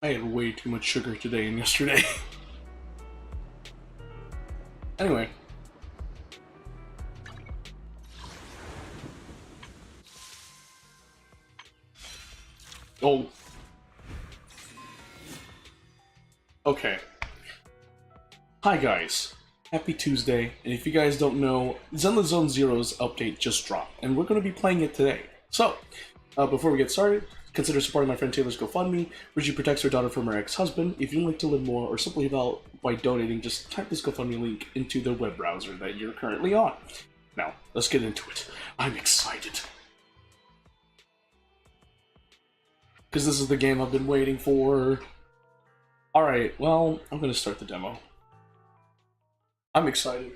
I had way too much sugar today and yesterday. Anyway. Oh. Okay. Hi guys. Happy Tuesday, and if you guys don't know, Zenless Zone Zero's update just dropped, and we're going to be playing it today. So, before we get started, consider supporting my friend Taylor's GoFundMe, where she protects her daughter from her ex-husband. If you'd like to learn more, or simply help by donating, just type this GoFundMe link into the web browser that you're currently on. Now, let's get into it. I'm excited. Because this is the game I've been waiting for. Alright, well, I'm going to start the demo. I'm excited.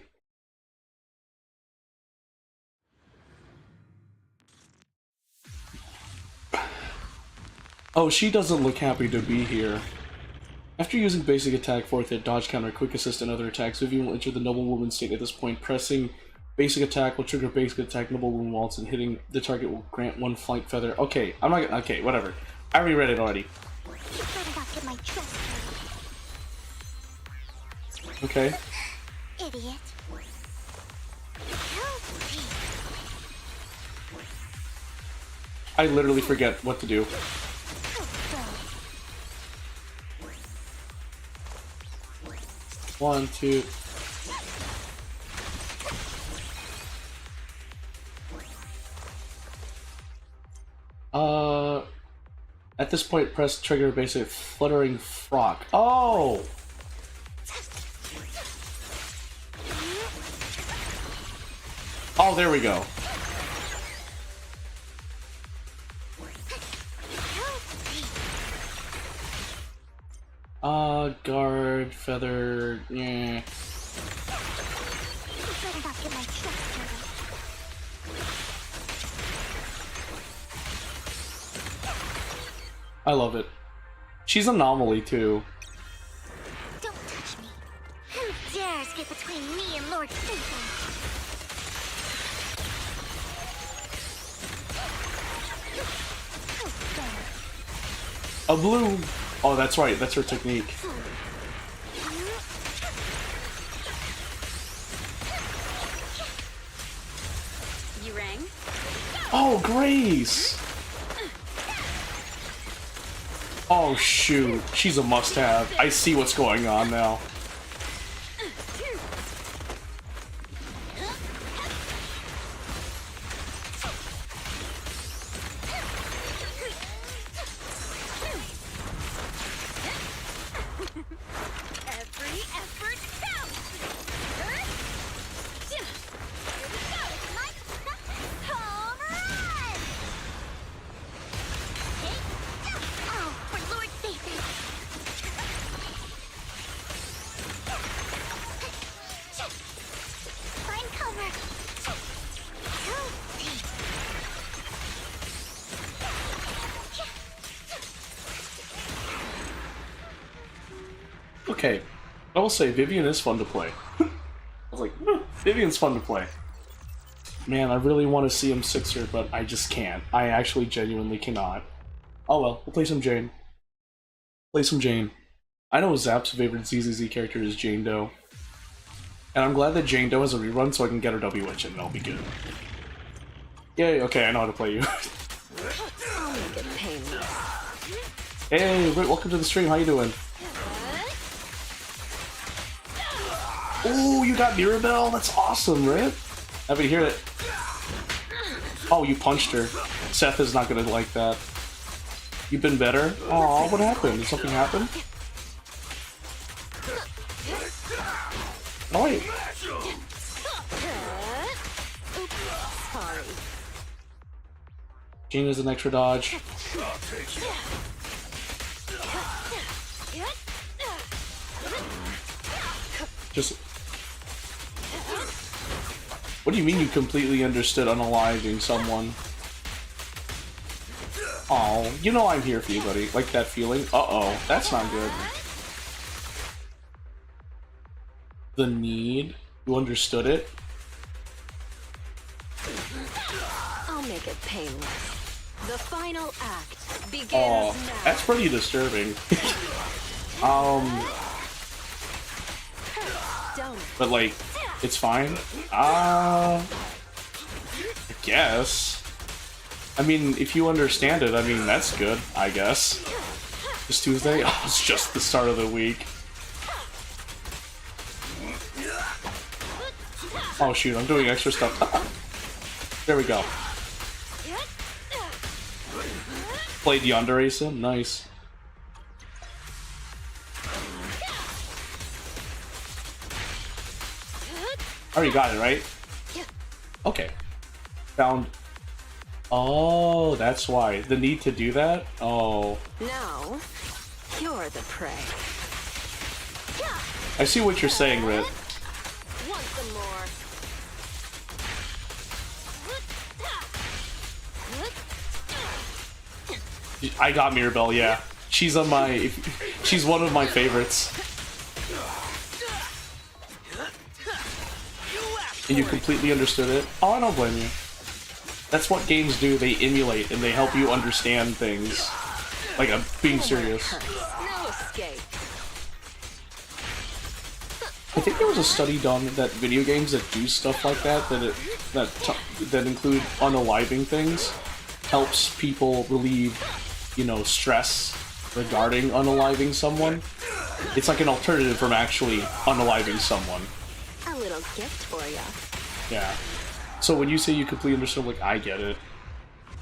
Oh, she doesn't look happy to be here. After using basic attack, fourth hit, dodge, counter, quick assist, and other attacks, Vivian will enter the noblewoman state at this point. Pressing basic attack will trigger basic attack, noblewoman waltz, and hitting the target will grant one flank feather. Okay, I'm not gonna. Okay, whatever. I already read it already. Okay. Idiot. I literally forget what to do. One, two. At this point, press trigger basic fluttering frock. Oh! Oh, there we go. Guard, feather, yeah. I love it. She's an anomaly too. Don't touch me. Who dares get between me and Lord Satan? A blue. Oh, that's right. That's her technique. You rang? Oh, Grace. Oh shoot, she's a must-have. I see what's going on now. Every effort counts. Here we go. Home run! Oh, for Lord Satan! Find cover. Okay, I will say Vivian is fun to play. I was like, Vivian's fun to play. Man, I really want to see him Sixer, but I just can't. I actually genuinely cannot. Oh well, we'll play some Jane. Play some Jane. I know Zap's favorite ZZZ character is Jane Doe. And I'm glad that Jane Doe has a rerun so I can get her W-Witch and I'll be good. Yay, okay, I know how to play you. I'll make it painless. Hey, welcome to the stream, how you doing? Oh, you got Mirabelle? That's awesome, right? Happy to hear it. Oh, you punched her. Seth is not gonna like that. You've been better? Aw, what happened? Did something happen? Oh, wait. Sorry. Jean is an extra dodge. Just... What do you mean you completely understood unaliving someone? Oh, you know I'm here for you, buddy. Like that feeling? Uh-oh, that's not good. The need? You understood it? I'll make it painless. The final act begins Oh, now. that's pretty disturbing. But like, it's fine. I guess. I mean, if you understand it, I mean, that's good, I guess. It's Tuesday? Oh, it's just the start of the week. Oh shoot, I'm doing extra stuff. There we go. Played Yandere Sim? Nice. Already got it, right? Okay. Found... Oh, that's why. The need to do that? Oh. Now, you're the prey. I see what you're saying, Rit. Want some more? I got Mirabelle, yeah. She's on my... She's one of my favorites. And you completely understood it? Oh, I don't blame you. That's what games do. They emulate and they help you understand things. Like, I'm being serious. No escape. I think there was a study done that video games that do stuff like that, that include unaliving things, helps people relieve, you know, stress regarding unaliving someone. It's like an alternative from actually unaliving someone. A little gift for ya. Yeah. So when you say you completely understand, like, I get it.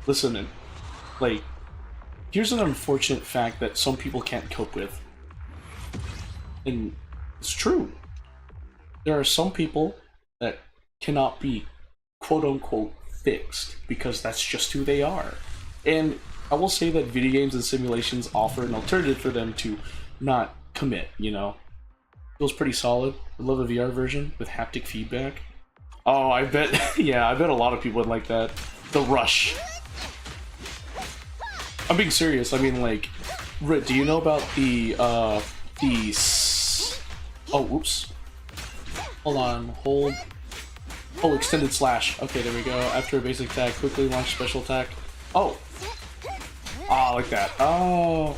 Listen, like, here's an unfortunate fact that some people can't cope with. And it's true. There are some people that cannot be quote-unquote fixed because that's just who they are. And I will say that video games and simulations offer an alternative for them to not commit, you know? Feels pretty solid. I love a VR version with haptic feedback. Oh, I bet, yeah, I bet a lot of people would like that. The Rush. I'm being serious. I mean, like, Rit, do you know about oh, oops. Hold on, hold. Oh, extended slash. Okay, there we go. After a basic attack, quickly launch special attack. Oh. Ah, like that. Oh.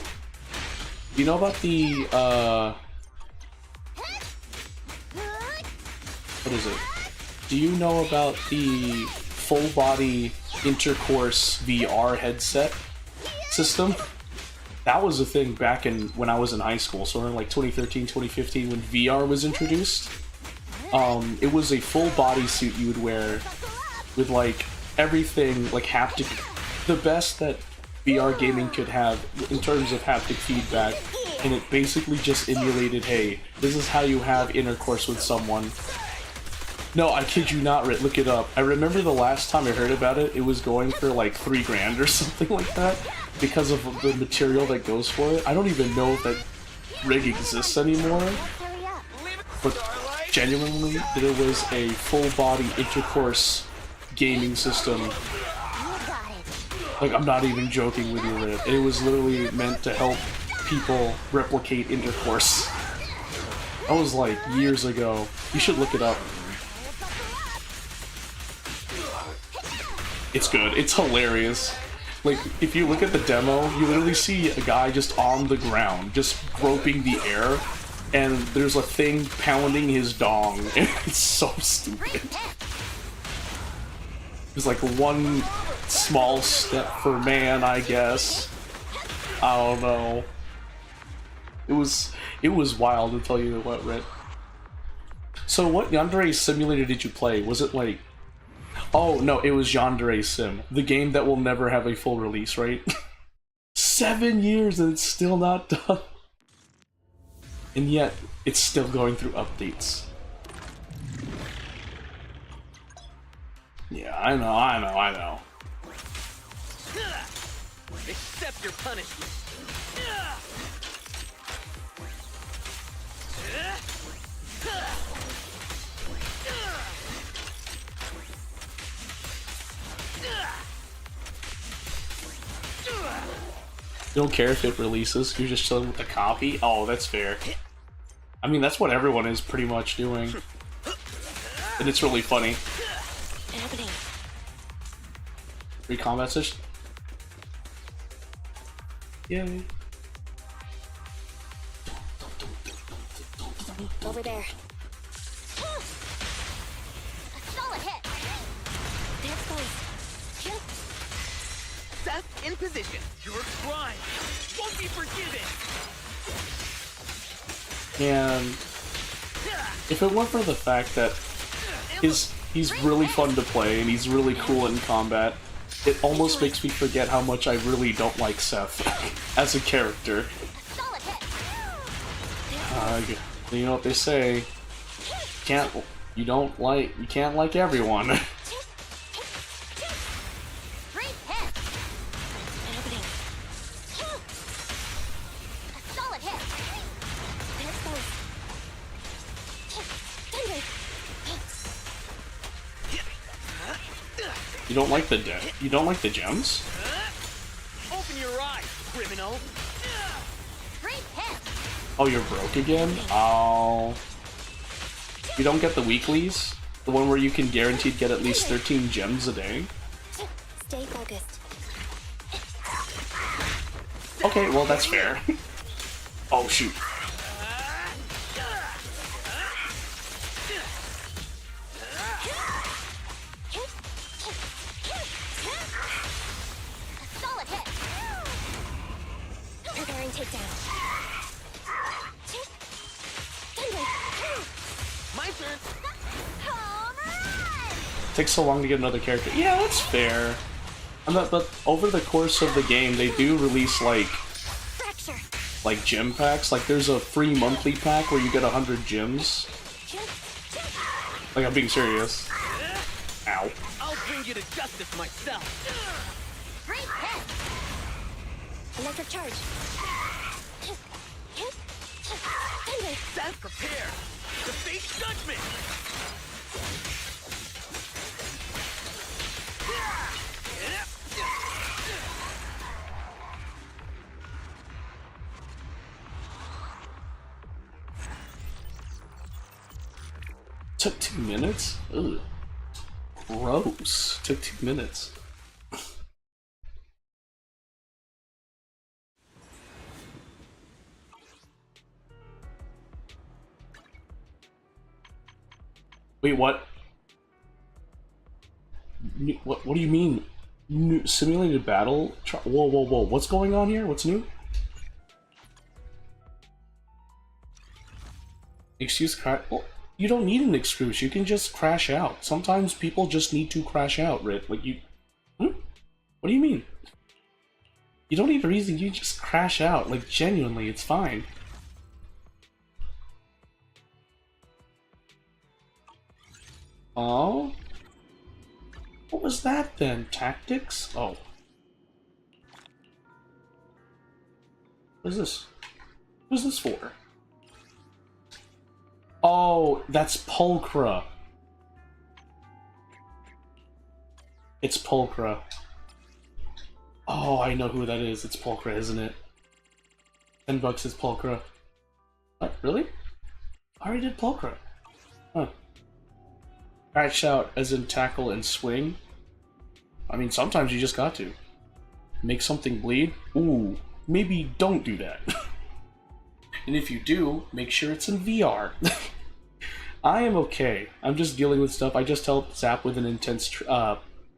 You know about the, what is it? Do you know about the full body intercourse VR headset system? That was a thing back when I was in high school, so in like 2013, 2015 when VR was introduced. It was a full body suit you would wear with like everything, like haptic, the best that VR gaming could have in terms of haptic feedback, and it basically just emulated, hey, this is how you have intercourse with someone. No, I kid you not, Rit, look it up. I remember the last time I heard about it, it was going for like $3,000 or something like that because of the material that goes for it. I don't even know if that rig exists anymore, but genuinely, there was a full-body intercourse gaming system. Like, I'm not even joking with you, Rit. It was literally meant to help people replicate intercourse. That was like years ago. You should look it up. It's good. It's hilarious. Like, if you look at the demo, you literally see a guy just on the ground, just groping the air, and there's a thing pounding his dong. It's so stupid. It's like one small step for man, I guess. I don't know. It was wild, to tell you what, Rit. So what Yandere Simulator did you play? Was it like... Oh, no, it was Yandere Sim. The game that will never have a full release, right? 7 years and it's still not done. And yet, it's still going through updates. Yeah, I know. Accept your punishment. You don't care if it releases, you're just chilling with the copy? Oh, that's fair. I mean, that's what everyone is pretty much doing. And it's really funny. Free combat session? Yay. Over there. A solid hit. There it goes. Seth in position. Your crime won't be forgiven. And if it weren't for the fact that he's really fun to play and he's really cool in combat, it almost makes me forget how much I really don't like Seth as a character. Solid hit. You know what they say? You can't like everyone. Great hit. An opening. A solid hit. There it goes. Thunder. You don't like the gems? Open your eyes, criminal. Great hit. Oh, you're broke again? Oh. You don't get the weeklies? The one where you can guaranteed get at least 13 gems a day? Stay focused. Okay, well that's fair. Oh shoot. A solid hit. Preparing takedown. Thunder. My turn. Home run! Takes so long to get another character. Yeah, that's fair. But over the course of the game, they do release Fracture. like gem packs. Like there's a free monthly pack where you get 100 gems. Like I'm being serious. Ow. I'll bring you to justice myself. Great hit. Electric charge. Thunder. Seth, prepare to face judgment. Took 2 minutes? Ugh. Gross. Took 2 minutes. Wait, what? What do you mean? New simulated battle? Whoa, whoa, whoa. What's going on here? What's new? Excuse crash. Well, you don't need an excuse. You can just crash out. Sometimes people just need to crash out, Rit. Like you... What do you mean? You don't need a reason. You just crash out. Like, genuinely, it's fine. Oh? What was that then? Tactics? Oh. What is this? What is this for? Oh, that's Pulchra. It's Pulchra. Oh, I know who that is. It's Pulchra, isn't it? $10 is Pulchra. What? Really? I already did Pulchra. Huh. Crash out as in tackle and swing. I mean, sometimes you just got to. Make something bleed? Ooh, maybe don't do that. And if you do, make sure it's in VR. I am okay. I'm just dealing with stuff. I just helped Zap with an intense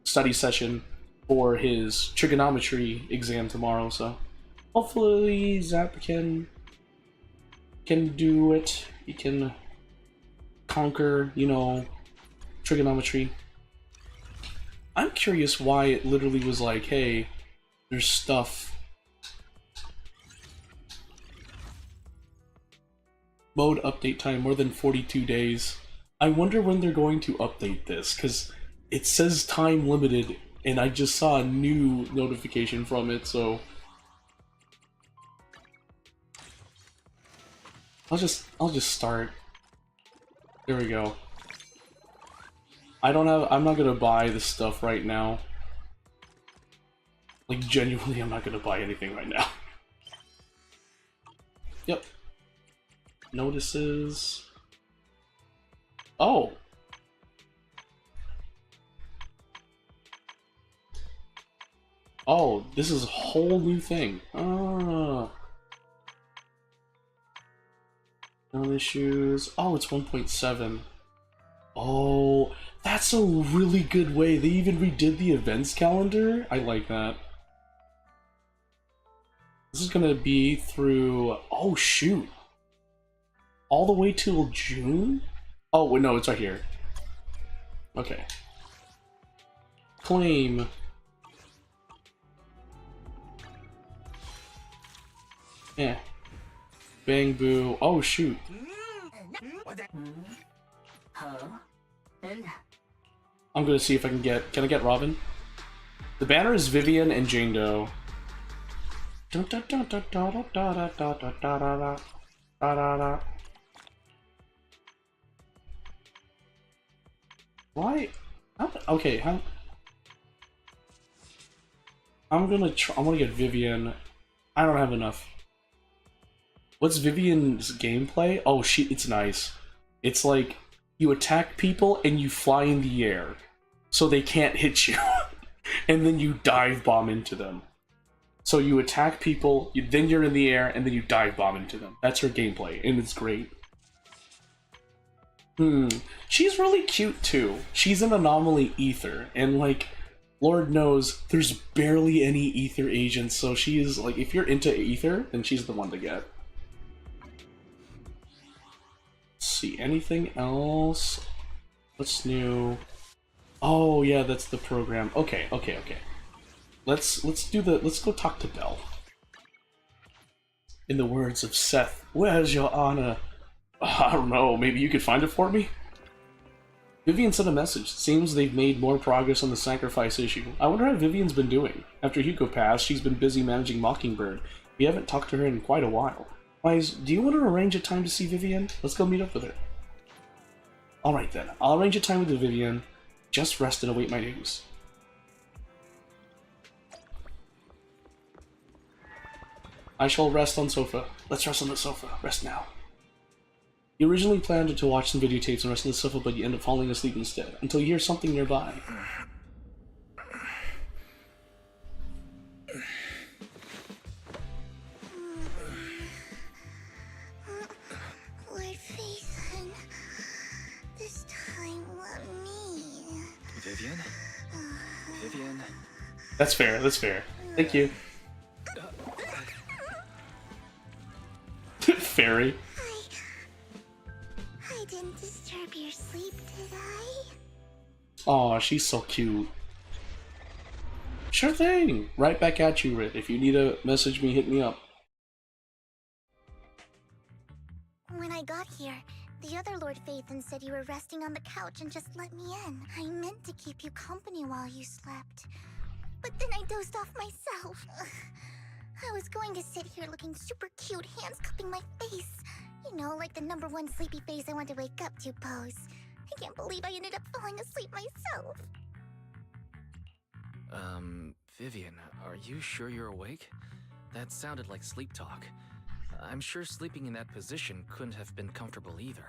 study session for his trigonometry exam tomorrow, so hopefully Zap can do it. He can conquer, you know, trigonometry. I'm curious why it literally was like, hey, there's stuff. Mode update time more than 42 days. I wonder when they're going to update this, because it says time limited, and I just saw a new notification from it, so I'll just start. There we go. I'm not gonna buy this stuff right now. Like, genuinely, I'm not gonna buy anything right now. Yep. Notices. Oh! Oh, this is a whole new thing. Oh. No issues. Oh, it's 1.7. Oh, that's a really good way. They even redid the events calendar. I like that. This is gonna be through. Oh, shoot. All the way till June? Oh, wait, no, it's right here. Okay. Claim. Yeah. Bang boo. Oh, shoot. I'm gonna see if I can get. Can I get Robin? The banner is Vivian and Jane Doe. Why? Okay, how? I'm gonna try. I want to get Vivian. I don't have enough. What's Vivian's gameplay? Oh, it's nice. It's like you attack people and you fly in the air, so they can't hit you, and then you dive bomb into them. So you attack people, then you're in the air, and then you dive bomb into them. That's her gameplay, and it's great. She's really cute too. She's an anomaly ether, and like, Lord knows, there's barely any ether agents, so she is like, if you're into ether, then she's the one to get. Let's see, anything else? What's new? Oh yeah, that's the program. Okay. Let's go talk to Belle. In the words of Seth, where's your honor? I don't know, maybe you could find it for me? Vivian sent a message. Seems they've made more progress on the sacrifice issue. I wonder how Vivian's been doing. After Hugo passed, she's been busy managing Mockingbird. We haven't talked to her in quite a while. Wise, do you want to arrange a time to see Vivian? Let's go meet up with her. Alright then, I'll arrange a time with Vivian. Just rest and await my news. I shall rest on sofa. Let's rest on the sofa. Rest now. You originally planned to watch some videotapes and rest on the sofa, but you end up falling asleep instead, until you hear something nearby. Lord Phaethon, this time let me. Vivian? Vivian? That's fair, that's fair. Thank you. Fairy. I didn't disturb your sleep, did I? Aw, she's so cute. Sure thing! Right back at you, Rit. If you need to message me, hit me up. When I got here, the other Lord Phaethon said you were resting on the couch and just let me in. I meant to keep you company while you slept, but then I dozed off myself. I was going to sit here looking super cute, hands cupping my face. You know, like the #1 sleepy face I want to wake up to pose. I can't believe I ended up falling asleep myself. Vivian, are you sure you're awake? That sounded like sleep talk. I'm sure sleeping in that position couldn't have been comfortable either.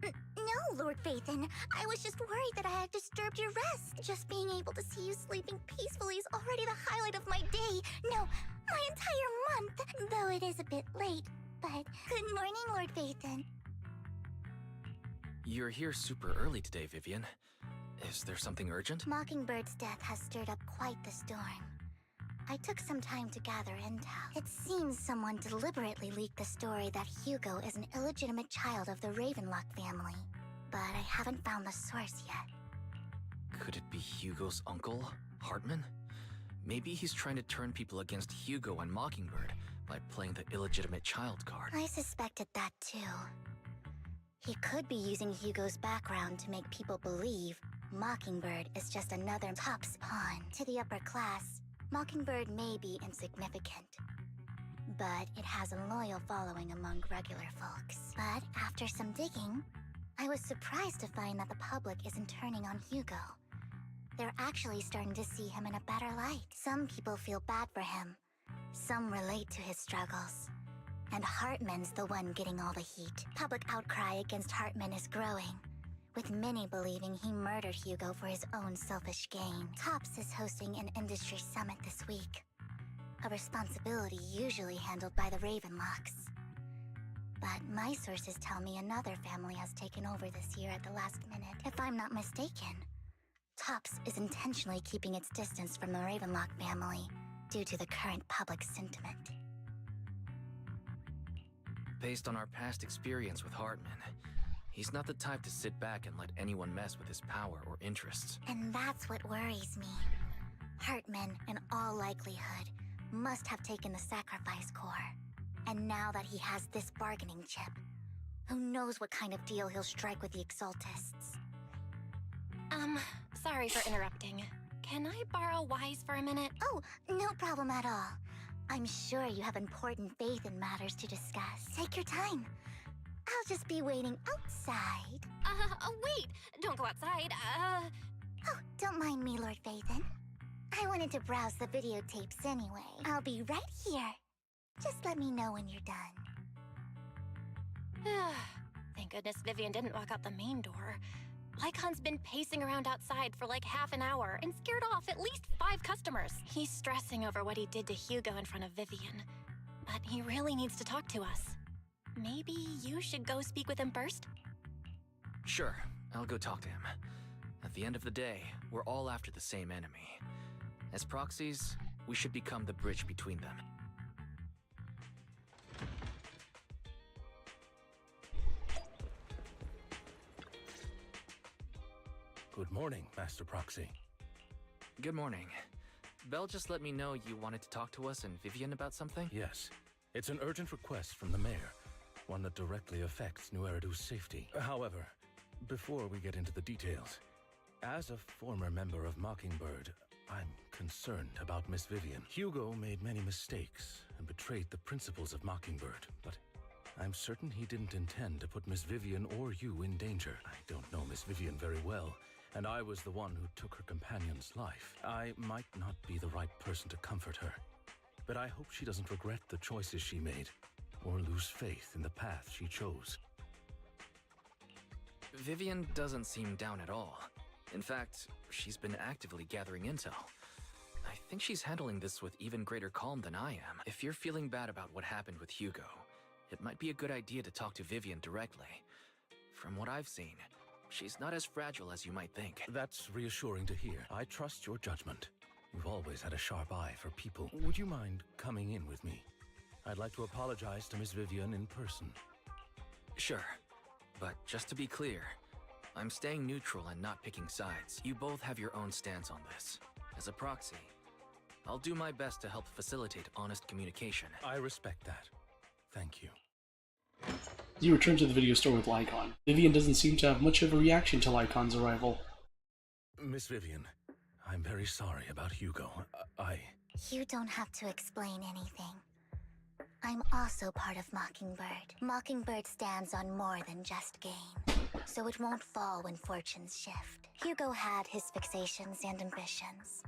No, Lord Phaethon. I was just worried that I had disturbed your rest. Just being able to see you sleeping peacefully is already the highlight of my day. No, my entire month. Though it is a bit late, but good morning, Lord Phaethon. You're here super early today, Vivian. Is there something urgent? Mockingbird's death has stirred up quite the storm. I took some time to gather intel. It seems someone deliberately leaked the story that Hugo is an illegitimate child of the Ravenlock family, but I haven't found the source yet. Could it be Hugo's uncle, Hartman? Maybe he's trying to turn people against Hugo and Mockingbird by playing the illegitimate child card. I suspected that too. He could be using Hugo's background to make people believe Mockingbird is just another top's pawn. To the upper class, Mockingbird may be insignificant, but it has a loyal following among regular folks. But after some digging, I was surprised to find that the public isn't turning on Hugo. They're actually starting to see him in a better light. Some people feel bad for him. Some relate to his struggles. And Hartman's the one getting all the heat. Public outcry against Hartman is growing, with many believing he murdered Hugo for his own selfish gain. Topps is hosting an industry summit this week, a responsibility usually handled by the Ravenlocks. But my sources tell me another family has taken over this year at the last minute. If I'm not mistaken, Tops is intentionally keeping its distance from the Ravenlock family due to the current public sentiment. Based on our past experience with Hartman, he's not the type to sit back and let anyone mess with his power or interests. And that's what worries me. Hartman, in all likelihood, must have taken the sacrifice core. And now that he has this bargaining chip, who knows what kind of deal he'll strike with the Exaltists. Sorry for interrupting. Can I borrow Wise for a minute? Oh, no problem at all. I'm sure you have important faith in matters to discuss. Take your time. I'll just be waiting outside. Wait! Don't go outside, Oh, don't mind me, Lord Phaethon. I wanted to browse the videotapes anyway. I'll be right here. Just let me know when you're done. Thank goodness Vivian didn't walk out the main door. Lycon's been pacing around outside for like half an hour and scared off at least 5 customers. He's stressing over what he did to Hugo in front of Vivian. But he really needs to talk to us. Maybe you should go speak with him first? Sure, I'll go talk to him. At the end of the day, we're all after the same enemy. As proxies, we should become the bridge between them. Good morning, Master Proxy. Good morning. Belle just let me know you wanted to talk to us and Vivian about something? Yes, it's an urgent request from the mayor, one that directly affects New Eridu's safety. However, before we get into the details, as a former member of Mockingbird, I'm concerned about Miss Vivian. Hugo made many mistakes and betrayed the principles of Mockingbird, but I'm certain he didn't intend to put Miss Vivian or you in danger. I don't know Miss Vivian very well, and I was the one who took her companion's life. I might not be the right person to comfort her, but I hope she doesn't regret the choices she made or lose faith in the path she chose. Vivian doesn't seem down at all. In fact, she's been actively gathering intel. I think she's handling this with even greater calm than I am. If you're feeling bad about what happened with Hugo, it might be a good idea to talk to Vivian directly. From what I've seen, she's not as fragile as you might think. That's reassuring to hear. I trust your judgment. You've always had a sharp eye for people. Would you mind coming in with me? I'd like to apologize to Miss Vivian in person. Sure, but just to be clear, I'm staying neutral and not picking sides. You both have your own stance on this. As a proxy, I'll do my best to help facilitate honest communication. I respect that. Thank you. You return to the video store with Lycon. Vivian doesn't seem to have much of a reaction to Lycon's arrival. Miss Vivian, I'm very sorry about Hugo. You don't have to explain anything. I'm also part of Mockingbird. Mockingbird stands on more than just gain, so it won't fall when fortunes shift. Hugo had his fixations and ambitions.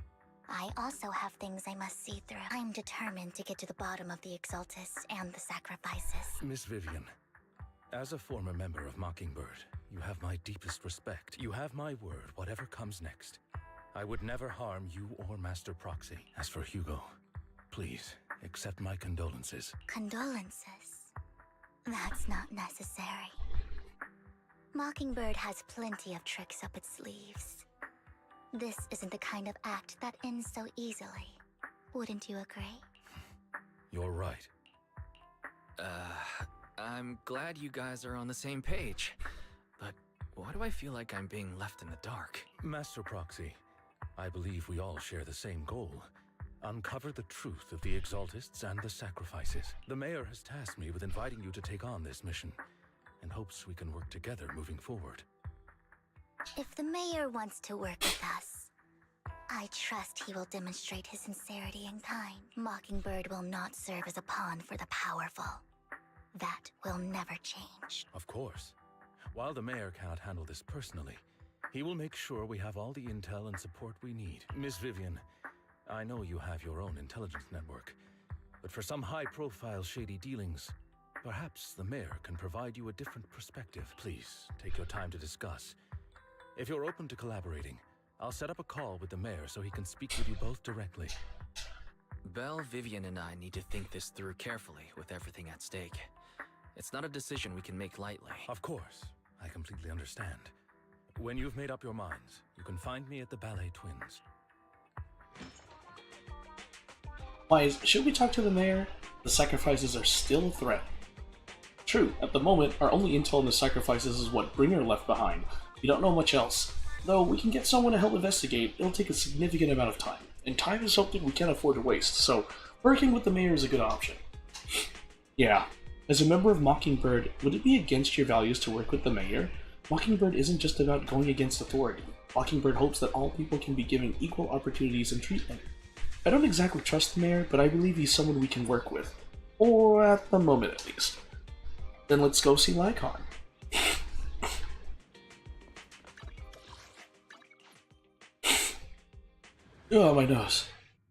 I also have things I must see through. I'm determined to get to the bottom of the Exaltists and the sacrifices. Miss Vivian, as a former member of Mockingbird, you have my deepest respect. You have my word, whatever comes next. I would never harm you or Master Proxy. As for Hugo, please, accept my condolences. Condolences? That's not necessary. Mockingbird has plenty of tricks up its sleeves. This isn't the kind of act that ends so easily. Wouldn't you agree? You're right. I'm glad you guys are on the same page. But why do I feel like I'm being left in the dark? Master Proxy, I believe we all share the same goal. Uncover the truth of the Exaltists and the sacrifices. The mayor has tasked me with inviting you to take on this mission, and hopes we can work together moving forward. If the mayor wants to work with us, I trust he will demonstrate his sincerity and kind. Mockingbird will not serve as a pawn for the powerful. That will never change. Of course. While the mayor cannot handle this personally, he will make sure we have all the intel and support we need. Miss Vivian, I know you have your own intelligence network, but for some high-profile shady dealings, perhaps the mayor can provide you a different perspective. Please, take your time to discuss. If you're open to collaborating, I'll set up a call with the mayor so he can speak with you both directly. Belle, Vivian, and I need to think this through carefully with everything at stake. It's not a decision we can make lightly. Of course, I completely understand. When you've made up your minds, you can find me at the Ballet Twins. Wise, should we talk to the mayor? The sacrifices are still a threat. True, at the moment, our only intel on the sacrifices is what Bringer left behind. We don't know much else. Though we can get someone to help investigate, it'll take a significant amount of time. And time is something we can't afford to waste, so working with the mayor is a good option. Yeah. As a member of Mockingbird, would it be against your values to work with the mayor? Mockingbird isn't just about going against authority. Mockingbird hopes that all people can be given equal opportunities and treatment. I don't exactly trust the mayor, but I believe he's someone we can work with. Or at the moment, at least. Then let's go see Lycon. Oh, my nose.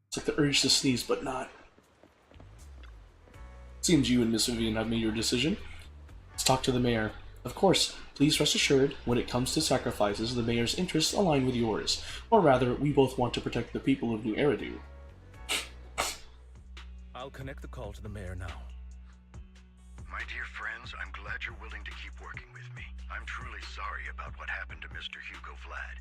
It's like the urge to sneeze, but not. Seems you and Miss Vivian have made your decision. Let's talk to the mayor. Of course, please rest assured, when it comes to sacrifices, the mayor's interests align with yours. Or rather, we both want to protect the people of New Eridu. I'll connect the call to the mayor now. My dear friends, I'm glad you're willing to keep working with me. I'm truly sorry about what happened to Mr. Hugo Vlad.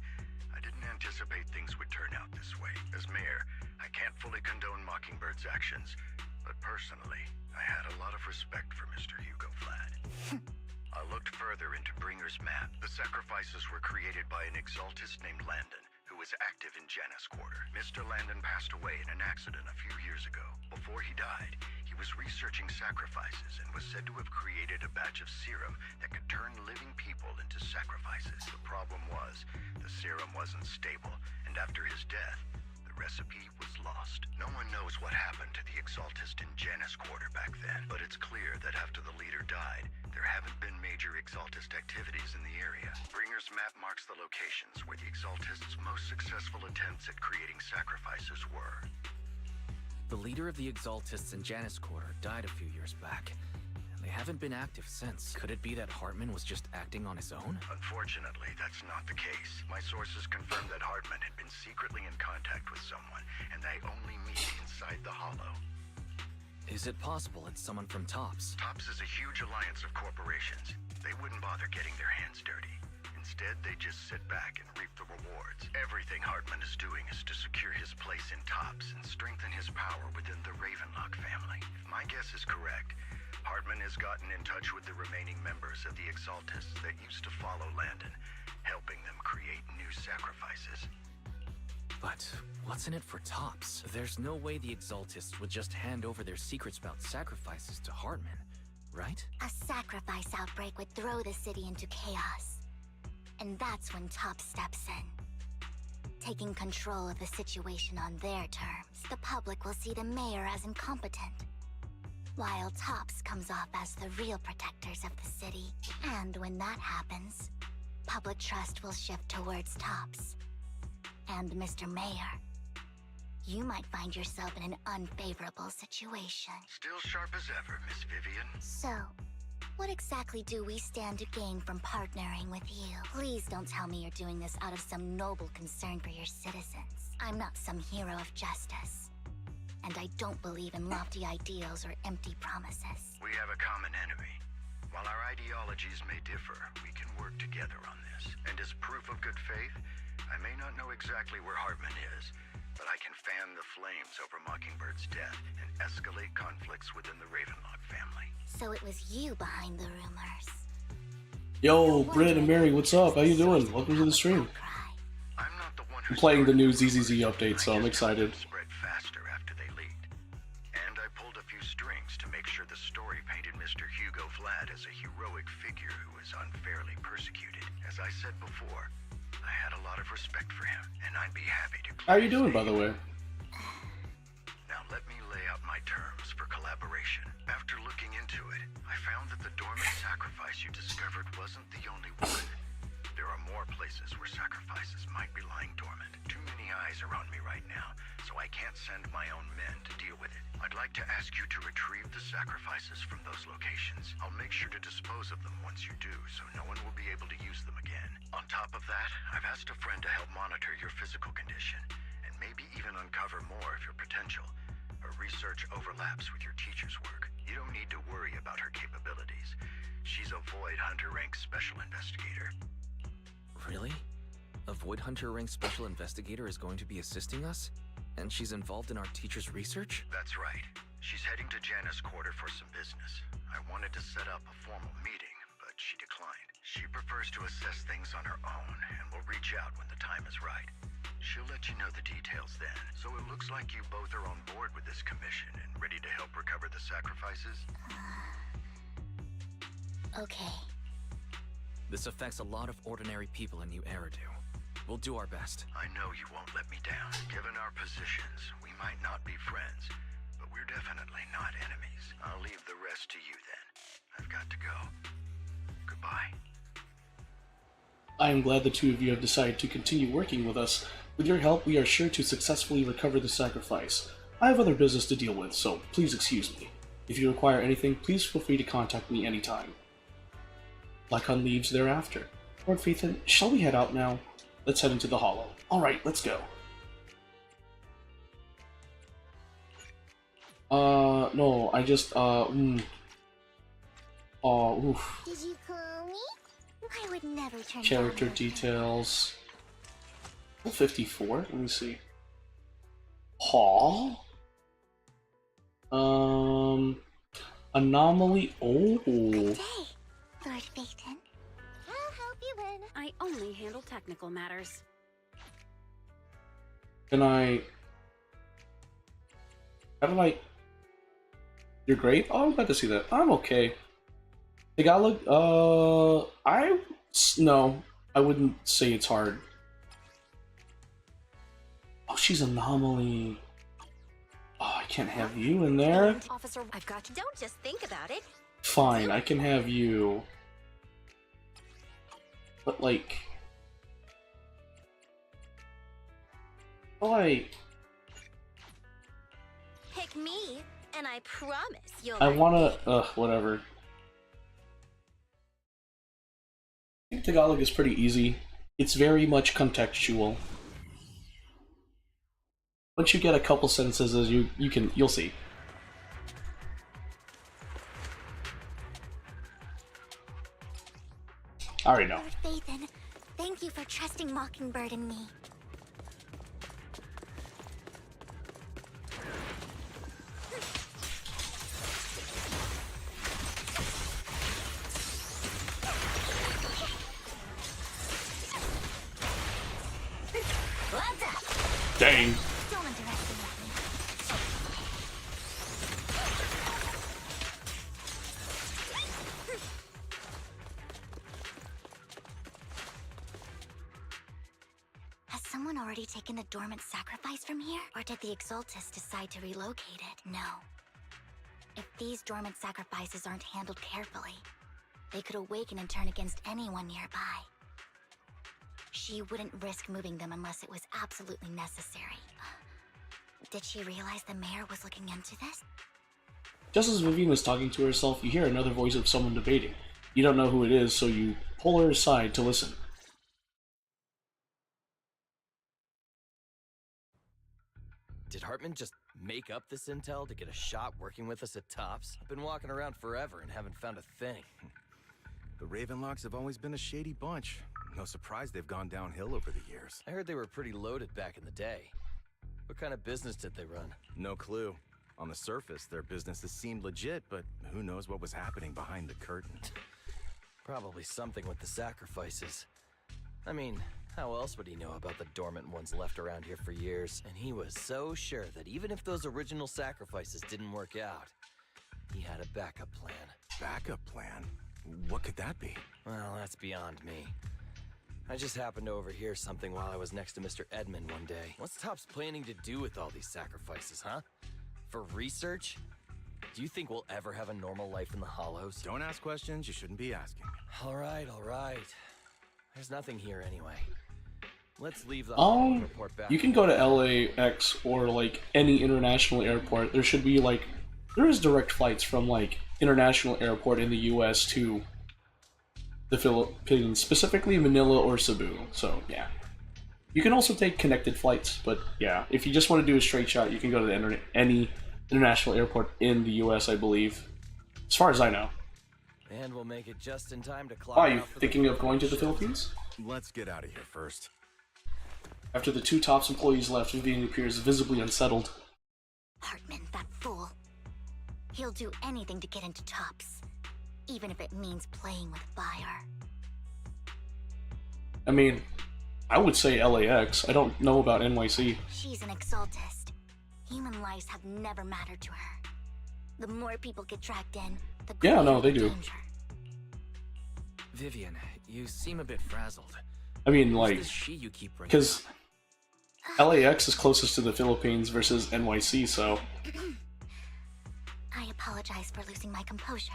I didn't anticipate things would turn out this way. As mayor, I can't fully condone Mockingbird's actions, but personally, I had a lot of respect for Mr. Hugo Vlad. I looked further into Bringer's map. The sacrifices were created by an exaltist named Landon, who was active in Janus Quarter. Mr. Landon passed away in an accident a few years ago. Before he died, he was researching sacrifices and was said to have created a batch of serum that could turn living people into sacrifices. The problem was, the serum wasn't stable, and after his death, the recipe was lost. No one knows what happened to the exaltist in Janus Quarter back then, but it's clear that after the leader died, there haven't been major exaltist activities in the area. Bringer's map marks the locations where the exaltist's most successful attempts at creating sacrifices were. The leader of the exaltists in Janus Quarter died a few years back, and they haven't been active since. Could it be that Hartman was just acting on his own? Unfortunately, that's not the case. My sources confirmed that Hartman had been secretly in contact with someone, and they only meet inside the Hollow. Is it possible it's someone from TOPS? TOPS is a huge alliance of corporations. They wouldn't bother getting their hands dirty. Instead, they just sit back and reap the rewards. Everything Hartman is doing is to secure his place in TOPS and strengthen his power within the Ravenlock family. If my guess is correct, Hartman has gotten in touch with the remaining members of the Exaltists that used to follow Landon, helping them create new sacrifices. But what's in it for TOPS? There's no way the Exaltists would just hand over their secrets about sacrifices to Hartman, right? A sacrifice outbreak would throw the city into chaos. And that's when TOPS steps in. Taking control of the situation on their terms, the public will see the mayor as incompetent, while TOPS comes off as the real protectors of the city. And when that happens, public trust will shift towards TOPS. And Mr. Mayor, you might find yourself in an unfavorable situation. Still sharp as ever, Miss Vivian. So, what exactly do we stand to gain from partnering with you? Please don't tell me you're doing this out of some noble concern for your citizens. I'm not some hero of justice. And I don't believe in lofty ideals or empty promises. We have a common enemy. While our ideologies may differ, we can work together on this. And as proof of good faith, I may not know exactly where Hartman is, but I can fan the flames over Mockingbird's death and escalate conflicts within the Ravenlock family. So it was you behind the rumors. Yo, Britt and Mary, what's up? How you doing? Welcome to the stream. I'm not the one I'm who playing the new started ZZZ rumors. update, so I I'm just helped excited. them spread faster after they leaked. And I pulled a few strings to make sure the story painted Mr. Hugo Vlad as a heroic figure who was unfairly persecuted. As I said before, I had a lot of respect for him, and I'd be happy to How clear you his doing, by name. the way? Now let me lay out my terms for collaboration. After looking into it, I found that the dormant sacrifice you discovered wasn't the only one. There are more places where sacrifices might be lying dormant. Too many eyes are on me right now, so I can't send my own men to deal with it. I'd like to ask you to retrieve the sacrifices from those locations. I'll make sure to dispose of them once you do, so no one will be able to use them again. On top of that, I've asked a friend to help monitor your physical condition, and maybe even uncover more of your potential. Her research overlaps with your teacher's work. You don't need to worry about her capabilities. She's a Void Hunter rank special investigator. Really? A Void Hunter ranked special investigator is going to be assisting us? And she's involved in our teacher's research? That's right. She's heading to Janna's quarter for some business. I wanted to set up a formal meeting, but she declined. She prefers to assess things on her own, and will reach out when the time is right. She'll let you know the details then. So it looks like you both are on board with this commission and ready to help recover the sacrifices? Okay. This affects a lot of ordinary people in New Eridu. We'll do our best. I know you won't let me down. Given our positions, we might not be friends, but we're definitely not enemies. I'll leave the rest to you then. I've got to go. Goodbye. I am glad the two of you have decided to continue working with us. With your help, we are sure to successfully recover the sacrifice. I have other business to deal with, so please excuse me. If you require anything, please feel free to contact me anytime. Lycon leaves thereafter. Lord Phaethon, shall we head out now? Let's head into the Hollow. Alright, let's go. No, I just, Oh, oof. Did you call me? I would never turn Character down your- details. 54? Let me see. Hall? Anomaly. Oh. Good day, Lord Phaethon. I'll help you win. I only handle technical matters. Can I? How did I? You're great? Oh, I'm glad to see that. I'm okay. Tagalog? No. I wouldn't say it's hard. Oh, she's Anomaly. Oh, I can't have you in there? Officer, I've got to. Don't just think about it. Fine, I can have you. But, like... Pick me, and I promise you'll. I like wanna... me. whatever. I think Tagalog is pretty easy. It's very much contextual. Once you get a couple sentences, you'll see. I already know. Lord Phaethon, thank you for trusting Mockingbird and me. Dang. Don't underestimate me. Has someone already taken the dormant sacrifice from here? Or did the Exaltus decide to relocate it? No. If these dormant sacrifices aren't handled carefully, they could awaken and turn against anyone nearby. She wouldn't risk moving them unless it was absolutely necessary. Did she realize the mayor was looking into this? Just as Vivian was talking to herself, you hear another voice of someone debating. You don't know who it is, so you pull her aside to listen. Did Hartman just make up this intel to get a shot working with us at Tops? I've been walking around forever and haven't found a thing. The Ravenlocks have always been a shady bunch. No surprise they've gone downhill over the years. I heard they were pretty loaded back in the day. What kind of business did they run? No clue. On the surface, their businesses seemed legit, but who knows what was happening behind the curtain. Probably something with the sacrifices. I mean, how else would he know about the dormant ones left around here for years? And he was so sure that even if those original sacrifices didn't work out, he had a backup plan. Backup plan? What could that be? Well, that's beyond me. I just happened to overhear something while I was next to Mr. Edmund one day. What's Topps planning to do with all these sacrifices, huh? For research? Do you think we'll ever have a normal life in the Hollows? Don't ask questions you shouldn't be asking. All right. There's nothing here anyway. Let's leave the Hollow and report back. You can go to LAX or like any international airport. There should be like, there is direct flights from like international airport in the US to the Philippines, specifically Manila or Cebu. So yeah, you can also take connected flights, but yeah, if you just want to do a straight shot, you can go to any international airport in the US, I believe, as far as I know. And we'll make it just in time to clock Are you out for the thinking of going to the shift. Philippines? Let's get out of here first. After the two TOPS employees left, Vivian appears visibly unsettled. Hartman, that fool. He'll do anything to get into TOPS, even if it means playing with fire. I mean, I would say LAX. I don't know about NYC. She's an exaltist. Human lives have never mattered to her. The more people get dragged in, the greater Yeah, no, they the do. danger. Vivian, you seem a bit frazzled. I mean, Who's like, this she you keep bringing because up? LAX is closest to the Philippines versus NYC, so... I apologize for losing my composure.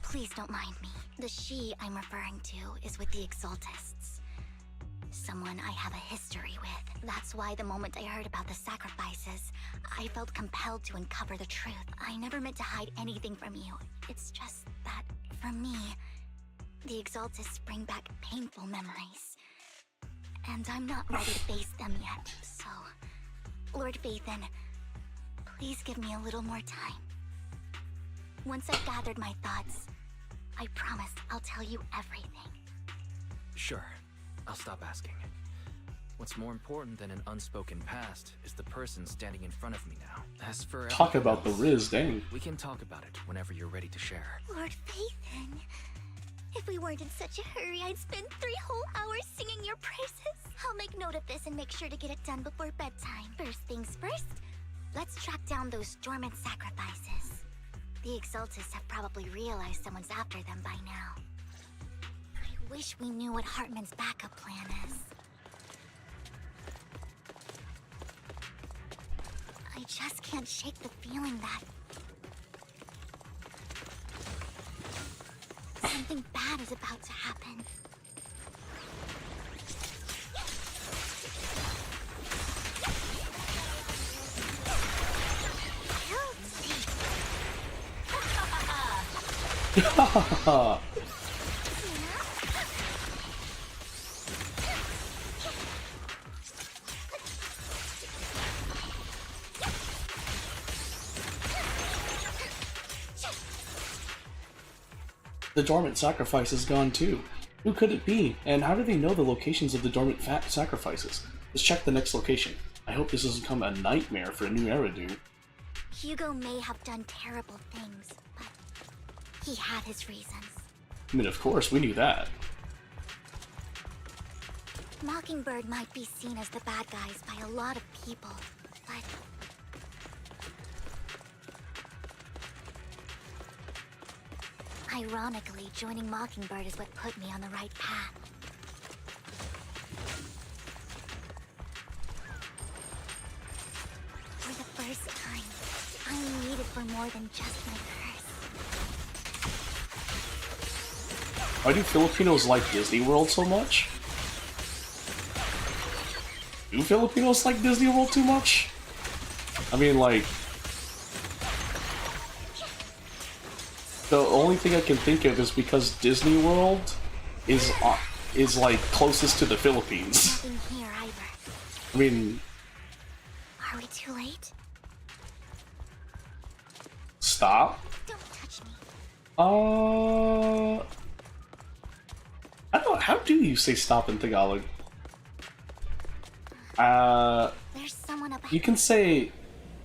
Please don't mind me. The she I'm referring to is with the exaltists. Someone I have a history with. That's why the moment I heard about the sacrifices, I felt compelled to uncover the truth. I never meant to hide anything from you. It's just that, for me, the exaltists bring back painful memories. And I'm not ready to face them yet, so... Lord Phaethon, please give me a little more time. Once I've gathered my thoughts, I promise I'll tell you everything. Sure, I'll stop asking. What's more important than an unspoken past is the person standing in front of me now. As for Talk everything about the else, Riz, dang. we can talk about it whenever you're ready to share. Lord Phaethon, if we weren't in such a hurry, I'd spend 3 whole hours singing your praises. I'll make note of this and make sure to get it done before bedtime. First things first, let's track down those dormant sacrifices. The exaltists have probably realized someone's after them by now. I wish we knew what Hartman's backup plan is. I just can't shake the feeling that something bad is about to happen. The dormant sacrifice is gone too. Who could it be? And how do they know the locations of the dormant sacrifices? Let's check the next location. I hope this doesn't become a nightmare for a new era, dude. Hugo may have done terrible things, but he had his reasons. I mean, of course, we knew that. Mockingbird might be seen as the bad guys by a lot of people, but... Ironically, joining Mockingbird is what put me on the right path. For the first time, I'm needed for more than just my curse. Why do Filipinos like Disney World so much? Do Filipinos like Disney World too much? I mean, like... The only thing I can think of is because Disney World is like closest to the Philippines. Nothing here either. I mean, Are we too late? stop. Don't touch me. I don't. How do you say stop in Tagalog? There's someone up You can say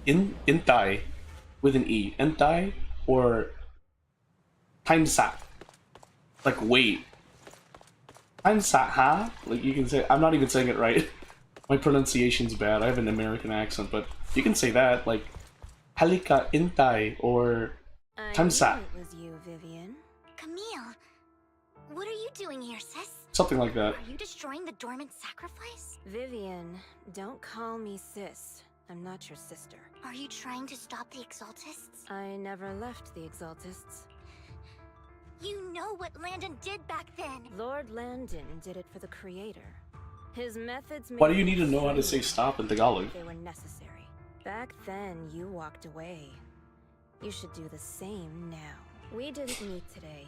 intay with an e, intay, or time sat. Like wait. Time sat, huh? Like you can say. I'm not even saying it right. My pronunciation's bad. I have an American accent, but you can say that like halika intay or time sat. It was you, Vivian. Camille, what are you doing here, sis? Something like that. Are you destroying the dormant sacrifice? Vivian, don't call me sis. I'm not your sister. Are you trying to stop the exaltists? I never left the Exaltists. You know what Landon did back then. Lord Landon did it for the Creator. His methods made Why do you need to me know how to say free stop in Tagalog? if they were necessary. Back then, you walked away. You should do the same now. We didn't meet today.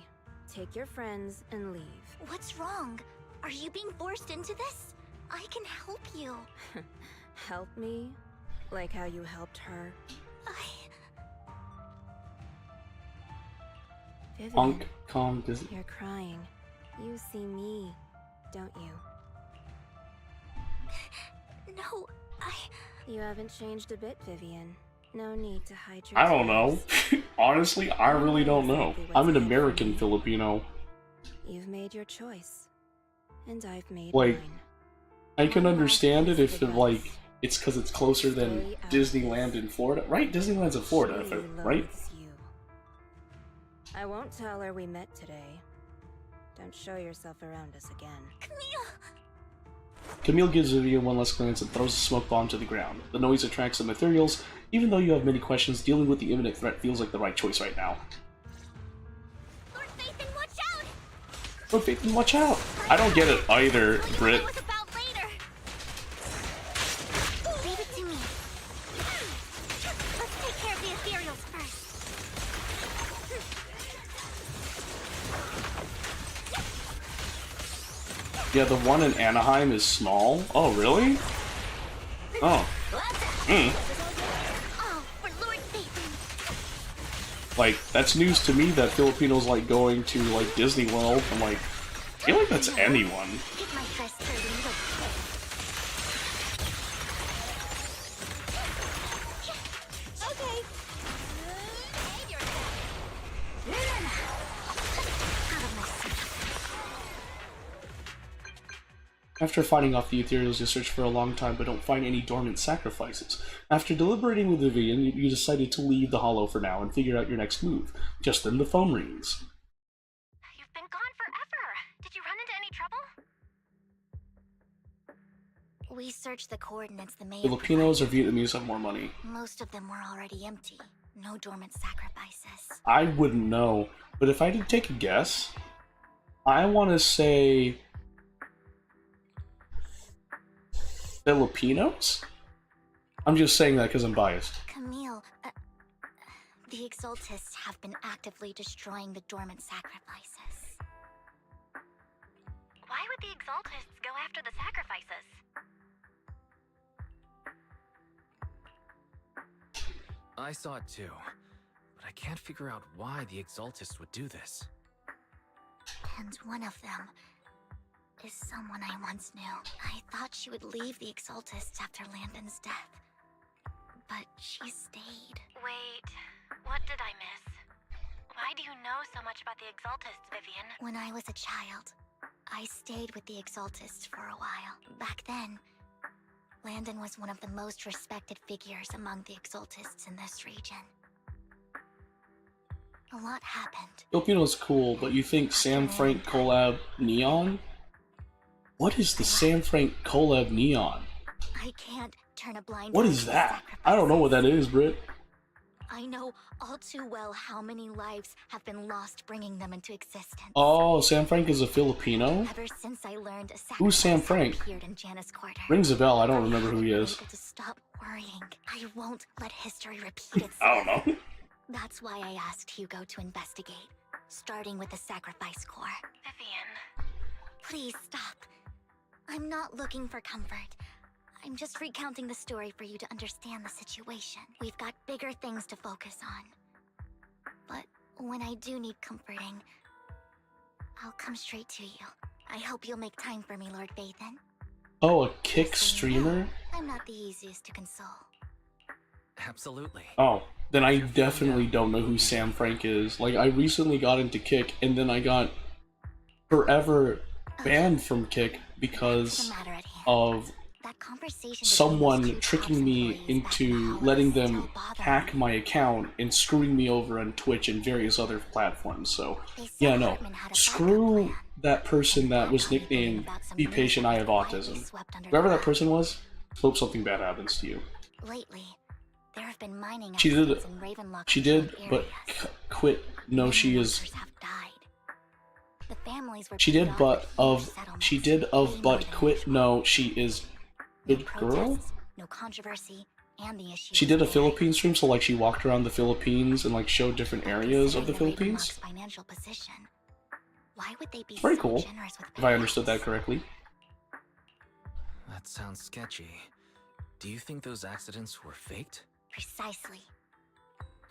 Take your friends and leave. What's wrong? Are you being forced into this? I can help you. Help me? Like how you helped her? Vivian, Hong Kong Disney. you're crying. You see me, don't you? No, You haven't changed a bit, Vivian. No need to hide your I don't know. tears. Honestly, I really don't know. I'm an American Filipino. You've made your choice, and I've made Like, mine. I can One understand life it is if the like best. it's because it's closer than Stay out of Disneyland this. in Florida, right? Disneyland's in Florida, She right? loathes you. I won't tell her we met today. Don't show yourself around us again. Camille gives Vivian one last glance and throws a smoke bomb to the ground. The noise attracts some ethereals. Even though you have many questions, dealing with the imminent threat feels like the right choice right now. Lord Phaethon, watch out! Lord Phaethon, watch out! I don't get it either, Britt. What about later? Leave it to me. Let's take care of the ethereals first. Yeah, the one in Anaheim is small. Oh, really? Oh. Oh, for Lord Phaethon. Like, that's news to me that Filipinos like going to, like, Disney World. I'm like, I feel like that's anyone. Get my dress turned a little bit. Okay. Out of my sight. After fighting off the ethereals, you search for a long time but don't find any dormant sacrifices. After deliberating with Vivian, you decided to leave the Hollow for now and figure out your next move. Just then the phone rings. You've been gone forever. Did you run into any trouble? We searched the coordinates the mayor Filipinos or Vietnamese have more money. provided. Most of them were already empty. No dormant sacrifices. I wouldn't know, but if I did take a guess, I want to say Filipinos? I'm just saying that because I'm biased. Camille, the Exaltists have been actively destroying the dormant sacrifices. Why would the Exaltists go after the sacrifices? I saw it too, but I can't figure out why the Exaltists would do this. And one of them is someone I once knew. I thought she would leave the Exaltists after Landon's death. But she stayed. Wait, what did I miss? Why do you know so much about the Exaltists, Vivian? When I was a child, I stayed with the Exaltists for a while. Back then, Landon was one of the most respected figures among the Exaltists in this region. A lot happened. Filipino's cool, but you think Sam Frank collab Neon? What is the Sam Frank collab Neon? I can't turn a blind What eye is to the that? I don't know what that is, Britt. I know all too well how many lives have been lost bringing them into existence. Oh, Sam Frank is a Filipino? Ever since I learned a Who's Sam sacrifice Frank? appeared in Janice Quarter. Rings a bell, I don't remember who he haven't is. been able to stop worrying. I won't let history repeat itself. I don't know. That's why I asked Hugo to investigate, starting with the Sacrifice Corps. Vivian. Please stop. I'm not looking for comfort. I'm just recounting the story for you to understand the situation. We've got bigger things to focus on. But when I do need comforting, I'll come straight to you. I hope you'll make time for me, Lord Phaethon. Oh, a Kick Just so you know, streamer? I'm not the easiest to console. Absolutely. Oh, then I definitely don't know who Sam Frank is. Like, I recently got into Kick, and then I got forever banned from Kick To the because matter at hand. of That conversation between someone those two tricking Tops me employees back into in the hall letting is them still bothering hack me. my account and screwing me over on Twitch and various other platforms. So, They said yeah, no. Hartman had a Screw backup plan. that person that was Blackmail Vivian nicknamed about some Be news Patient, that I was Have quietly Autism. swept under Whoever the that rug. person was, hope something bad happens to you. Lately, there have been mining She did- accidents in Ravenlock She did, controlled but areas. quit. No, Many she is. workers have died. The families were She paid did, off but with huge of. settlements, She did way of, more but than quit. usual. No, she is. No Good girl? protests, no controversy, and the issue She is did a buried. Philippine stream, so like she walked around the Philippines and like showed different But areas of the considering Philippines. Ravenlock's financial position, why would they be Very so cool, generous with if I understood that payouts? correctly. That sounds sketchy. Do you think those accidents were faked? Precisely.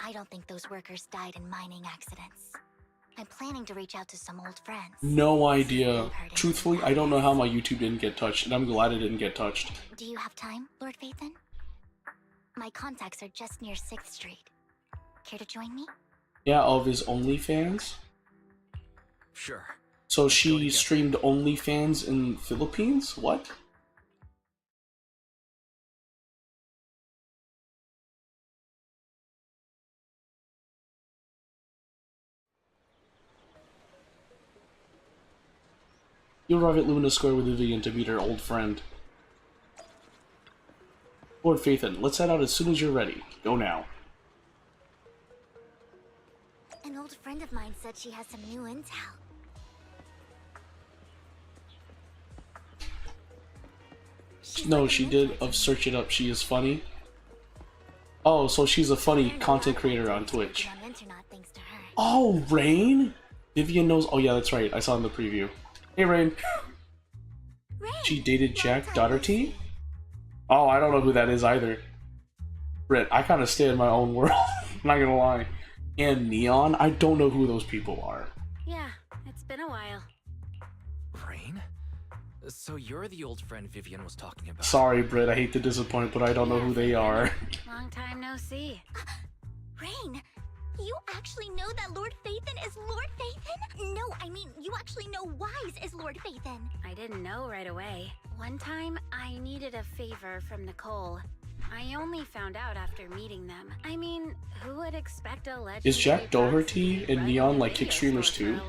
I don't think those workers died in mining accidents. I'm planning to reach out to some old friends. No idea. Truthfully, I don't know how my YouTube didn't get touched, and I'm glad it didn't get touched. Do you have time, Lord Phaethon? My contacts are just near 6th Street. Care to join me? Yeah, of his OnlyFans? Sure. So she streamed OnlyFans in Philippines? What? You arrive at Luna Square with Vivian to meet her old friend. Lord Phaethon, let's head out as soon as you're ready. Go now. An old friend of mine said she has some new intel. No, she did of Search It Up. She is funny. Oh, so she's a funny content creator on Twitch. Oh, Rain? Vivian knows. Oh, yeah, that's right. I saw in the preview. Hey, Rain. She dated Jack Doherty? Oh, I don't know who that is either. Britt, I kind of stay in my own world. I'm not gonna lie. And Neon? I don't know who those people are. Yeah, it's been a while. Rain? So you're the old friend Vivian was talking about. Sorry, Britt. I hate to disappoint, but I don't know who they are. Long time no see. Rain, you actually know that Lord Phaethon is Lord Phaethon? No, I mean, you actually know Wise is Lord Phaethon. I didn't know right away. One time, I needed a favor from Nicole. I only found out after meeting them. I mean, who would expect a legendary Is Jack Doherty and Neon like kick streamers too?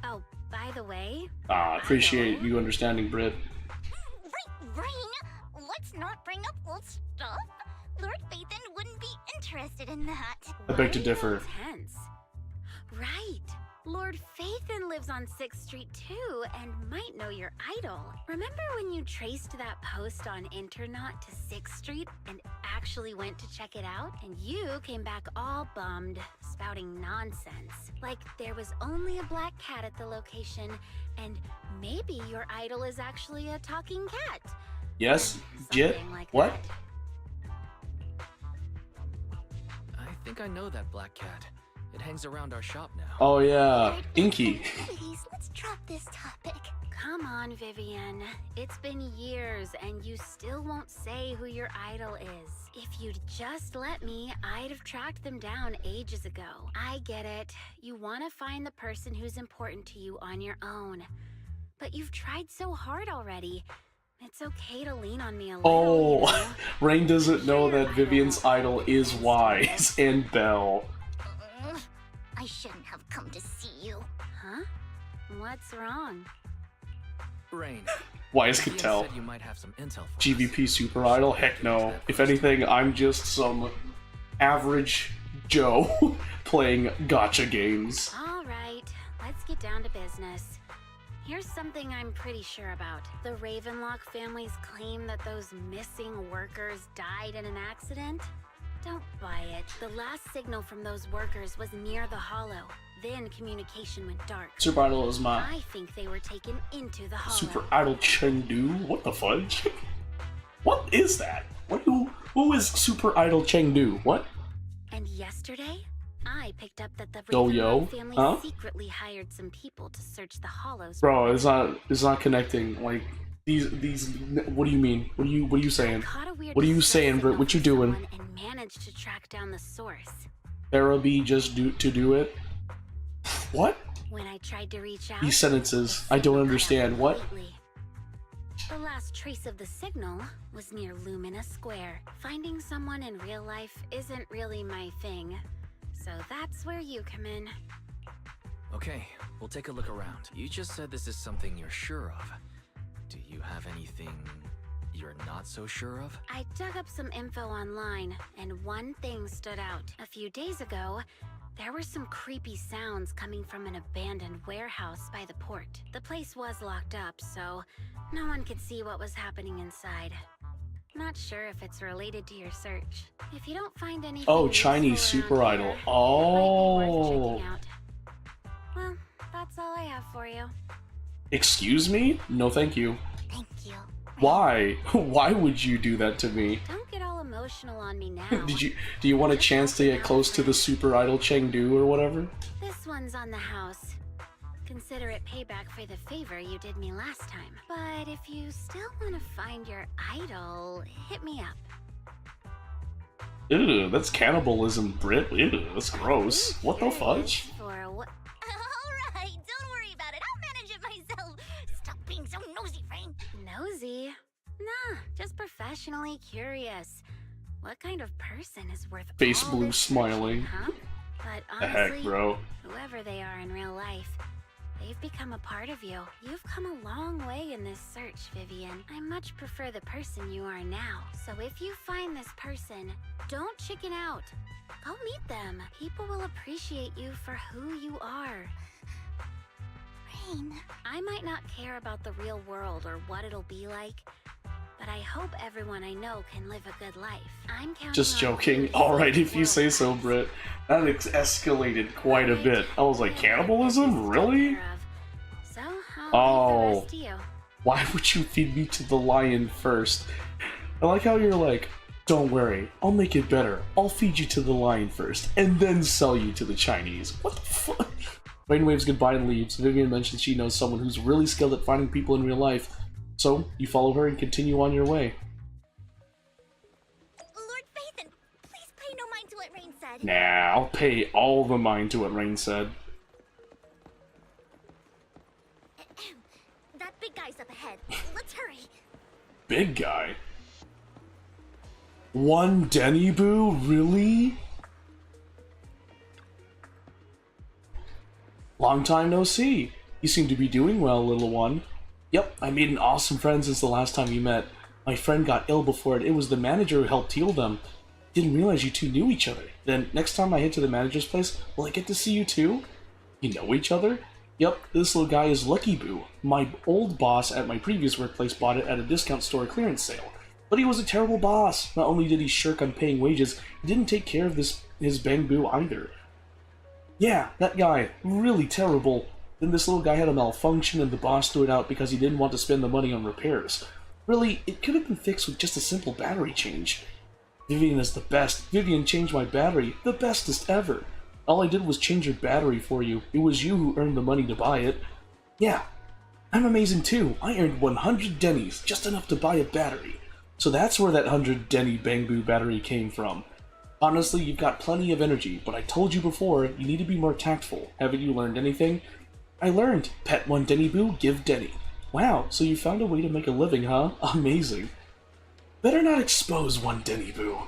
Oh, by the way... Ah, appreciate you understanding, Britt. Rain, let's not bring up old stuff. Lord Phaethon wouldn't be interested in that. I beg to differ. Intense. Right. Lord Phaethon lives on 6th Street too, and might know your idol. Remember when you traced that post on Internaut to 6th Street and actually went to check it out? And you came back all bummed, spouting nonsense. Like there was only a black cat at the location, and maybe your idol is actually a talking cat. Yes? Jit? Like what? That. I think I know that black cat. It hangs around our shop now. Oh yeah, Inky. Please, let's drop this topic. Come on, Vivian. It's been years and you still won't say who your idol is. If you'd just let me, I'd have tracked them down ages ago. I get it. You want to find the person who's important to you on your own. But you've tried so hard already. It's okay to lean on me a little. Oh, you know? Rain doesn't know that Vivian's idol is Wise and Belle. I shouldn't have come to see you. Huh? What's wrong? Rain. Wise could Vivian tell. said you might have some intel for us. GVP Super Idol? Heck no. If anything, I'm just some average Joe playing gacha games. All right, let's get down to business. Here's something I'm pretty sure about. The Ravenlock family's claim that those missing workers died in an accident? Don't buy it. The last signal from those workers was near the hollow. Then communication went dark. Super Idol is my I think they were taken into the hollow. Super Idol Chengdu? What the fudge? What is that? Who is Super Idol Chengdu? What? And yesterday, I picked up that the Yo-yo? Ravenlock family Huh? secretly hired some people to search the hollows. Bro, it's not connecting. Like these what do you mean? What are you saying? What are you saying, Britt? What you doing? And managed to track down the source. Therapy just to do it? What? When I tried to reach out, These sentences, I don't understand. What? completely. The last trace of the signal was near Lumina Square. Finding someone in real life isn't really my thing, so that's where you come in. Okay, we'll take a look around. You just said this is something you're sure of. Do you have anything you're not so sure of? I dug up some info online, and one thing stood out. A few days ago, there were some creepy sounds coming from an abandoned warehouse by the port. The place was locked up, so no one could see what was happening inside. Not sure if it's related to your search. If you don't find anything Oh, useful Chinese around Super Idol. here, it might be worth Oh. checking out. Well, that's all I have for you. Excuse me? No, thank you. Thank you. Why? Why would you do that to me? Don't get all emotional on me now. Do you want a chance to get close to the Super Idol Chengdu or whatever? This this one's on the house. Consider it payback for the favor you did me last time. But if you still want to find your idol, hit me up. Ew, that's cannibalism, Brit. Ew, that's gross. What the fudge? Alright, don't worry about it. I'll manage it myself. Stop being so nosy, Rain. Nosy? Nah, just professionally curious. What kind of person is worth Face all blue this smiling. searching, huh? But The honestly, heck, bro. whoever they are in real life, they've become a part of you. You've come a long way in this search, Vivian. I much prefer the person you are now. So if you find this person, don't chicken out. Go meet them. People will appreciate you for who you are. Rain. I might not care about the real world or what it'll be like, but I hope everyone I know can live a good life. I'm counting Just on joking. you to Alright, save if the you say world, so, guys. Brit. That escalated quite a bit. I was like, cannibalism? Really? So, I'll leave the Oh. rest to you. Why would you feed me to the lion first? I like how you're like, don't worry, I'll make it better. I'll feed you to the lion first, and then sell you to the Chinese. What the fuck? Rain waves goodbye and leaves. Vivian mentions she knows someone who's really skilled at finding people in real life. So, you follow her and continue on your way. Lord Phaethon, please pay no mind to what Rain said. Nah, I'll pay all the mind to what Rain said. That big guy's up ahead. Let's hurry. Big guy? One Denny Boo? Really? Long time no see. You seem to be doing well, little one. Yep, I made an awesome friend since the last time we met. My friend got ill before it. It was the manager who helped heal them. Didn't realize you two knew each other. Then, next time I head to the manager's place, will I get to see you too? You know each other? Yep, this little guy is Lucky Boo. My old boss at my previous workplace bought it at a discount store clearance sale. But he was a terrible boss. Not only did he shirk on paying wages, he didn't take care of his Bang Boo either. Yeah, that guy. Really terrible. Then this little guy had a malfunction and the boss threw it out because he didn't want to spend the money on repairs. Really, it could have been fixed with just a simple battery change. Vivian is the best. Vivian changed my battery. The bestest ever. All I did was change your battery for you. It was you who earned the money to buy it. Yeah, I'm amazing too. I earned 100 Dennies, just enough to buy a battery. So that's where that 100 Denny Bang Boo battery came from. Honestly, you've got plenty of energy, but I told you before, you need to be more tactful. Haven't you learned anything? I learned. Pet one Denny Boo, give Denny. Wow, so you found a way to make a living, huh? Amazing. Better not expose one Denny Boo.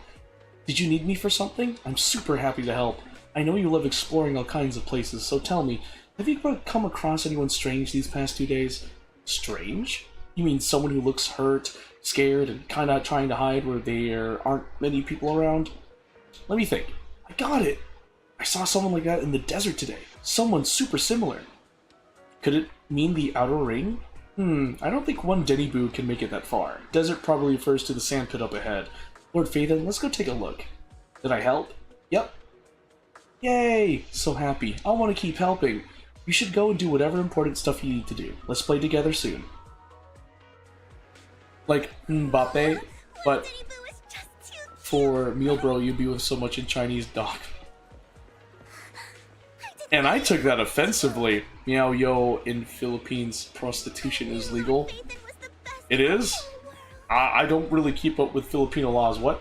Did you need me for something? I'm super happy to help. I know you love exploring all kinds of places, so tell me, have you ever come across anyone strange these past 2 days? Strange? You mean someone who looks hurt, scared, and kinda trying to hide where there aren't many people around? Let me think. I got it! I saw someone like that in the desert today. Someone super similar. Could it mean the outer ring? I don't think one Denny Boo can make it that far. Desert probably refers to the sandpit up ahead. Lord Phaethon, let's go take a look. Did I help? Yep. Yay! So happy. I want to keep helping. You should go and do whatever important stuff you need to do. Let's play together soon. Like, Mbappe, but for Meal Bro, you'd be with so much in Chinese dog. And I took that offensively. Meow yo, in Philippines, prostitution is legal. It is? I don't really keep up with Filipino laws. What?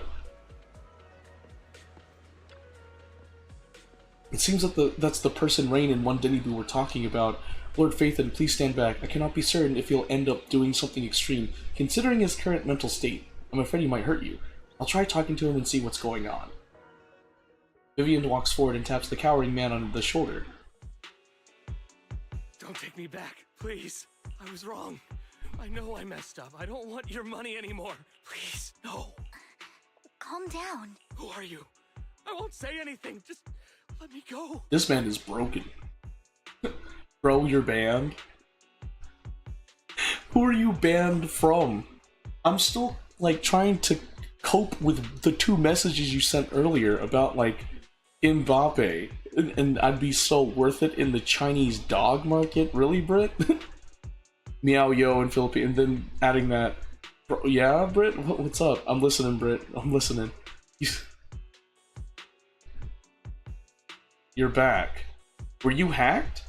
It seems that that's the person Rain and one Denny Boo were talking about. Lord Phaethon, please stand back. I cannot be certain if he'll end up doing something extreme, considering his current mental state. I'm afraid he might hurt you. I'll try talking to him and see what's going on. Vivian walks forward and taps the cowering man on the shoulder. Don't take me back, please. I was wrong. I know I messed up. I don't want your money anymore. Please, no. Calm down. Who are you? I won't say anything. Just let me go. This man is broken. Bro, you're banned? Who are you banned from? I'm still, like, trying to cope with the 2 messages you sent earlier about, like, Mbappe. And I'd be so worth it in the Chinese dog market? Really, Brit? Meow yo in Philippines, and then adding that. Bro, yeah, Brit? What's up? I'm listening, Brit. I'm listening. You're back. Were you hacked?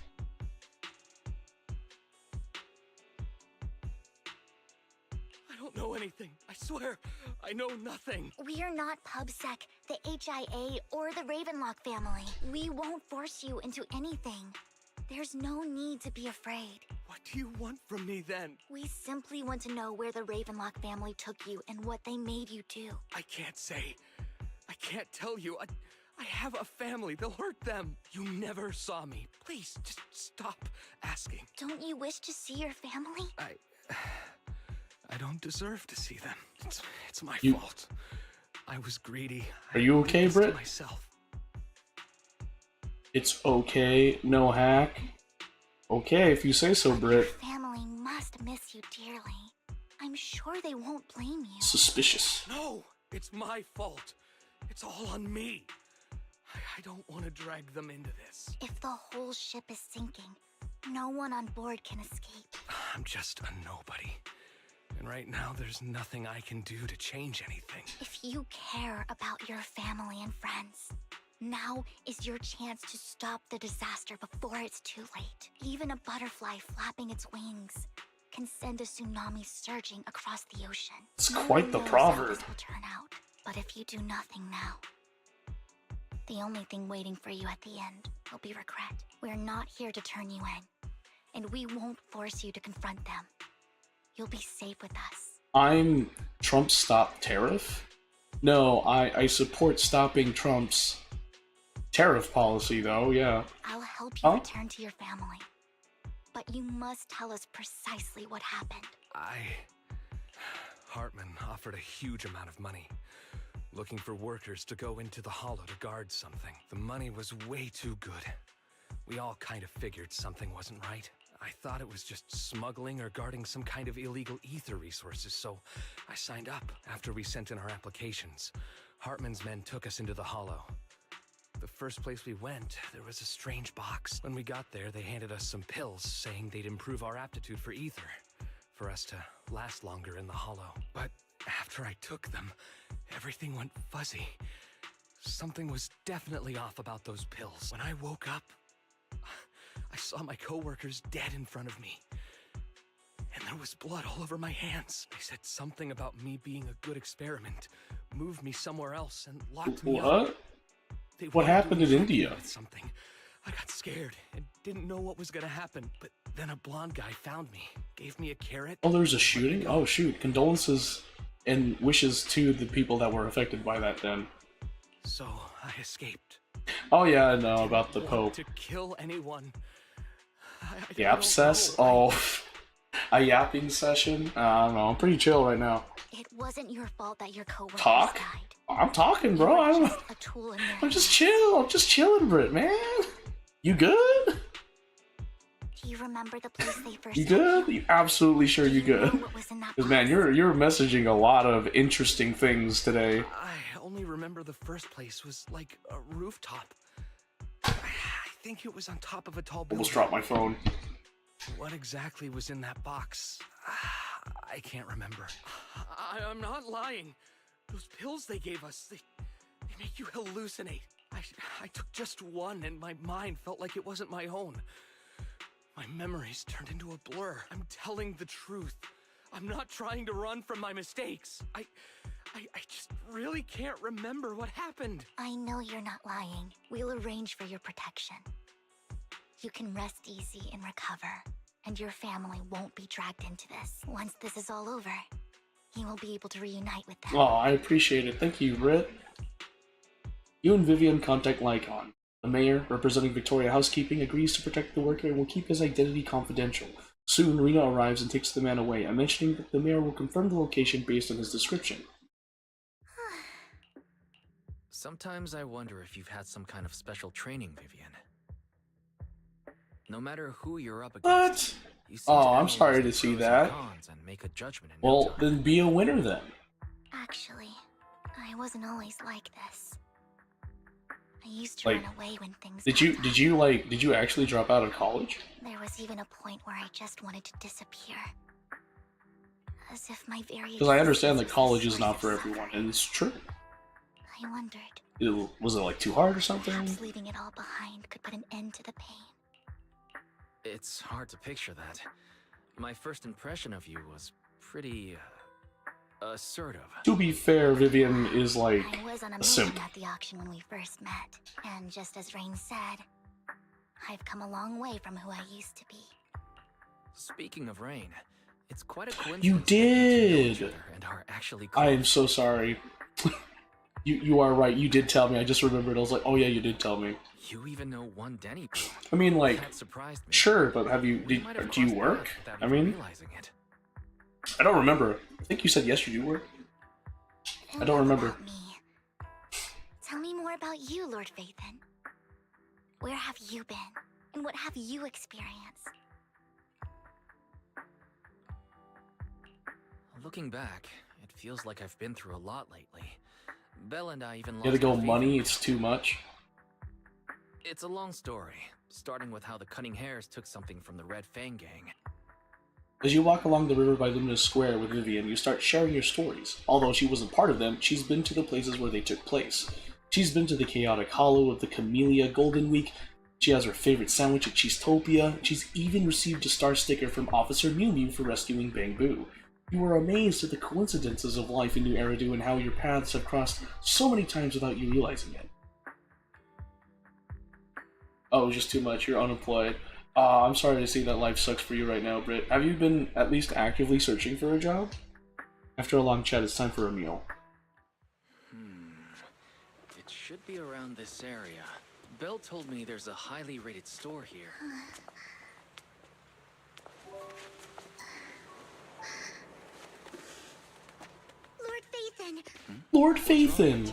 I don't know anything. I swear, I know nothing. We're not PubSec, the HIA, or the Ravenlock family. We won't force you into anything. There's no need to be afraid. What do you want from me then? We simply want to know where the Ravenlock family took you and what they made you do. I can't say. I can't tell you. I have a family. They'll hurt them. You never saw me. Please, just stop asking. Don't you wish to see your family? I don't deserve to see them. It's my You- fault. I was greedy. Are you I did okay, this to Britt? myself. It's okay, no hack. Okay, if you say so, Your Britt. family must miss you dearly. I'm sure they won't blame you. Suspicious. No, it's my fault. It's all on me. I don't want to drag them into this. If the whole ship is sinking, no one on board can escape. I'm just a nobody. And right now, there's nothing I can do to change anything. If you care about your family and friends, now is your chance to stop the disaster before it's too late. Even a butterfly flapping its wings can send a tsunami surging across the ocean. It's No quite one the knows proverb. How this will turn out. But if you do nothing now, the only thing waiting for you at the end will be regret. We're not here to turn you in, and we won't force you to confront them. You'll be safe with us. I'm Trump's stop tariff? No, I support stopping Trump's tariff policy, though, yeah. I'll help you Huh? return to your family. But you must tell us precisely what happened. Hartman offered a huge amount of money, looking for workers to go into the hollow to guard something. The money was way too good. We all kind of figured something wasn't right. I thought it was just smuggling or guarding some kind of illegal ether resources, so I signed up. After we sent in our applications, Hartman's men took us into the hollow. The first place we went, there was a strange box. When we got there, they handed us some pills, saying they'd improve our aptitude for ether, for us to last longer in the hollow. But after I took them, everything went fuzzy. Something was definitely off about those pills. When I woke up, I saw my coworkers dead in front of me. And there was blood all over my hands. They said something about me being a good experiment, moved me somewhere else, and locked me up. What? They What wanted to happened in inject me India? with something. I got scared and didn't know what was gonna happen, but then a blonde guy found me, gave me a carrot. Oh, there's a shooting? Oh, shoot. Condolences and wishes to the people that were affected by that then. So I escaped. Oh, yeah, I know about the Want Pope. to kill anyone. I The don't abscess? know. Oh, a yapping session? I don't know. I'm pretty chill right now. It wasn't your fault that your coworkers Talk? died. I'm talking, You bro. were I don't know. just a tool in their I'm just hands. chill. I'm just chilling, Britt, man. You good? Do you remember the place they first You sent good? You absolutely sure you Do you know good? what was in that Because, man, box? you're messaging a lot of interesting things today. I only remember the first place was like a rooftop. I think it was on top of a tall building. Almost dropped my phone. What exactly was in that box? I can't remember. I'm not lying. Those pills they gave us, they make you hallucinate. I took just one and my mind felt like it wasn't my own. My memories turned into a blur. I'm telling the truth. I'm not trying to run from my mistakes. I just really can't remember what happened. I know you're not lying. We'll arrange for your protection. You can rest easy and recover, and your family won't be dragged into this. Once this is all over, you will be able to reunite with them. Oh, I appreciate it. Thank you, Britt. You and Vivian contact Lycon. The mayor, representing Victoria Housekeeping, agrees to protect the worker and will keep his identity confidential. Soon, Rena arrives and takes the man away. I'm mentioning that the mayor will confirm the location based on his description. Sometimes I wonder if you've had some kind of special training, Vivian. No matter who you're up against, What? you seem Oh, to I'm analyze sorry the to see pros and that. cons and make a judgment in no Well, time. then be a winner then. Actually, I wasn't always like this. I used to Like, run away when things Did got you tough. actually drop out of college? There was even a point where I just wanted to disappear. As if my very Because I understand that existence was college the is source not of for everyone, suffering. and it's true. I wondered, Was it like too hard or something? Perhaps leaving it all behind could put an end to the pain. It's hard to picture that. My first impression of you was pretty assertive. To be fair, Vivian is like I was on a a simp. mission at the auction when we first met, and just as Rain said, I've come a long way from who I used to be. Speaking of Rain, it's quite a coincidence. You that we two know each did! other and are actually I am close. so sorry. You are right, you did tell me. I just remembered. I was like, oh yeah, you did tell me. You even know one Denny girl. I mean, like, That surprised me. sure, but have you, We might have do you crossed work? paths without I even mean, realizing it. I don't remember. I think you said yes, you do work. I don't Enough remember. about me. Tell me more about you, Lord Phaethon. Where have you been? And what have you experienced? Looking back, it feels like I've been through a lot lately. Belle and I even You lost had to go our faith money, in it's each too other. much. It's a long story, starting with how the Cunning Hares took something from the Red Fang gang. As you walk along the river by Luminous Square with Vivian, you start sharing your stories. Although she wasn't part of them, she's been to the places where they took place. She's been to the Chaotic Hollow of the Camellia Golden Week. She has her favorite sandwich at Cheesetopia. She's even received a star sticker from Officer Mew Mew for rescuing Bang Boo. You are amazed at the coincidences of life in New Eridu and how your paths have crossed so many times without you realizing it. Oh, just too much. You're unemployed. I'm sorry to see that life sucks for you right now, Britt. Have you been at least actively searching for a job? After a long chat, it's time for a meal. It should be around this area. Belle told me there's a highly rated store here. Lord Phaethon! Lord Phaethon!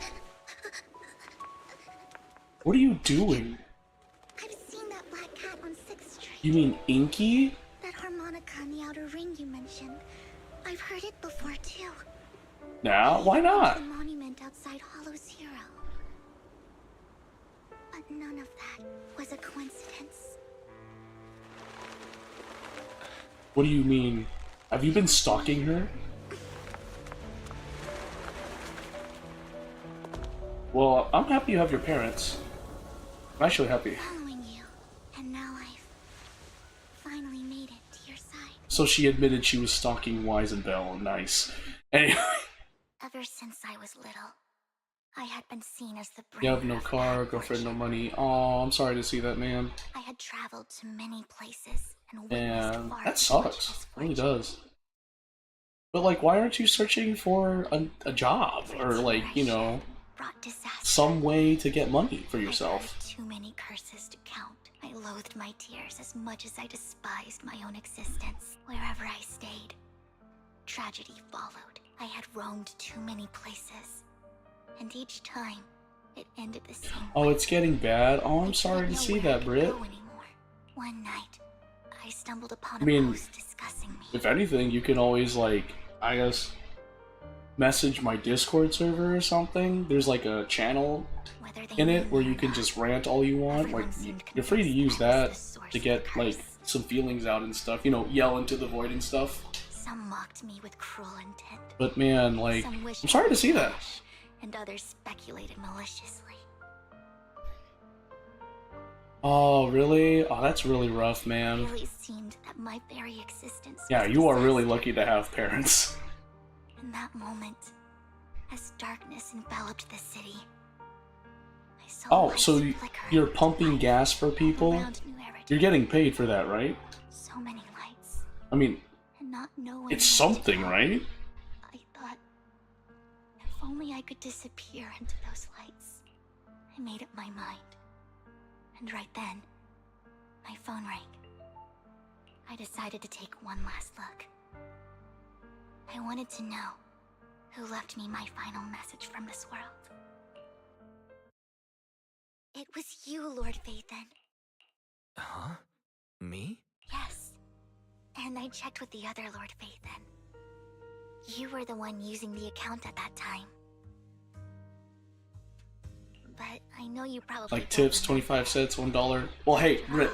What are you doing? I've seen that black cat on 6th Street. You mean Inky? That harmonica in the outer ring you mentioned. I've heard it before too. Nah, why not? The monument outside Hollow Zero. But none of that was a coincidence. What do you mean? Have you been stalking her? Well, I'm happy you have your parents. I'm actually happy. Following you, and now I've finally made it to your side. So she admitted she was stalking Wise and Belle. Nice. Anyway, Ever since I was little, I had been seen as the you have bringer no of car, bad girlfriend, no fortune. money. Oh, I'm sorry to see that, man. I had traveled to many places and witnessed And far that too much sucks. It really misfortune. does. But, like, why aren't you searching for a job? Or, like, you know, Brought disaster. some way to get money for I've yourself? heard too many curses to count. I loathed my tears as much as I despised my own existence. Wherever I stayed, tragedy followed. I had roamed too many places, and each time, it ended the same Oh, way. it's getting bad. Oh, I I'm sorry didn't to know see where I that, could Britt. go anymore. One night, I stumbled upon I a mean, post discussing me. If anything, you can always, like, I guess, message my Discord server or something. There's, like, a channel Whether they in knew it where me or you can not, just rant all you want. Like, everyone seemed you're free to convinced use that that was the source to of get, the like, curse. some feelings out and stuff. You know, yell into the void and stuff. Some mocked me with cruel intent. But man, like, Some wished I'm sorry I to was see that. rash, and others speculated maliciously. Oh, really? Oh, that's really rough, It man. really seemed that my very existence Yeah, was you are really disaster. lucky to have parents. In that moment, as darkness enveloped the city, I saw Oh, lights so flickering you're into pumping life gas for people? around New Eridu. You're getting paid for that, right? So many lights, I mean, and not knowing it's where to something, go, right? I thought, if only I could disappear into those lights. I made up my mind. And right then, my phone rang. I decided to take one last look. I wanted to know who left me my final message from this world. It was you, Lord Phaethon. Huh? Me? Yes. And I checked with the other Lord Phaethon. You were the one using the account at that time. But I know you probably Like don't tips, remember. 25 cents, $1. Well, hey, Britt,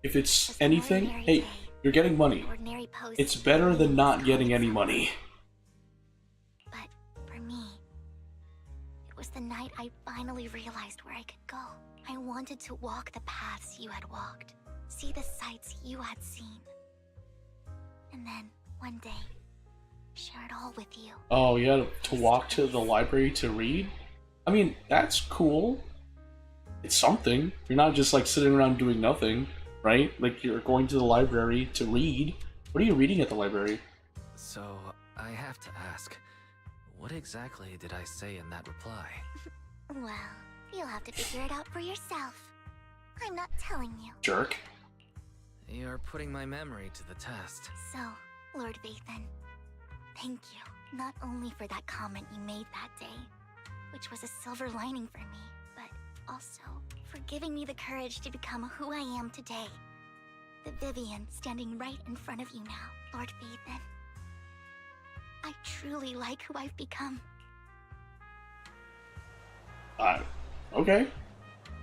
if it's Just an anything, ordinary hey, day, you're getting money. an ordinary post It's better than not getting any money. But for me, was the night I finally realized where I could go. I wanted to walk the paths you had walked, see the sights you had seen. And then, one day, share it all with you. Oh, you had to walk to the library to read? I mean, that's cool. It's something. You're not just like sitting around doing nothing, right? Like you're going to the library to read. What are you reading at the library? So, I have to ask, what exactly did I say in that reply? Well, you'll have to figure it out for yourself. I'm not telling you. Jerk. You're putting my memory to the test. So, Lord Vathan, thank you. Not only for that comment you made that day, which was a silver lining for me, but also for giving me the courage to become who I am today. The Vivian standing right in front of you now, Lord Vathan. I truly like who I've become. Okay.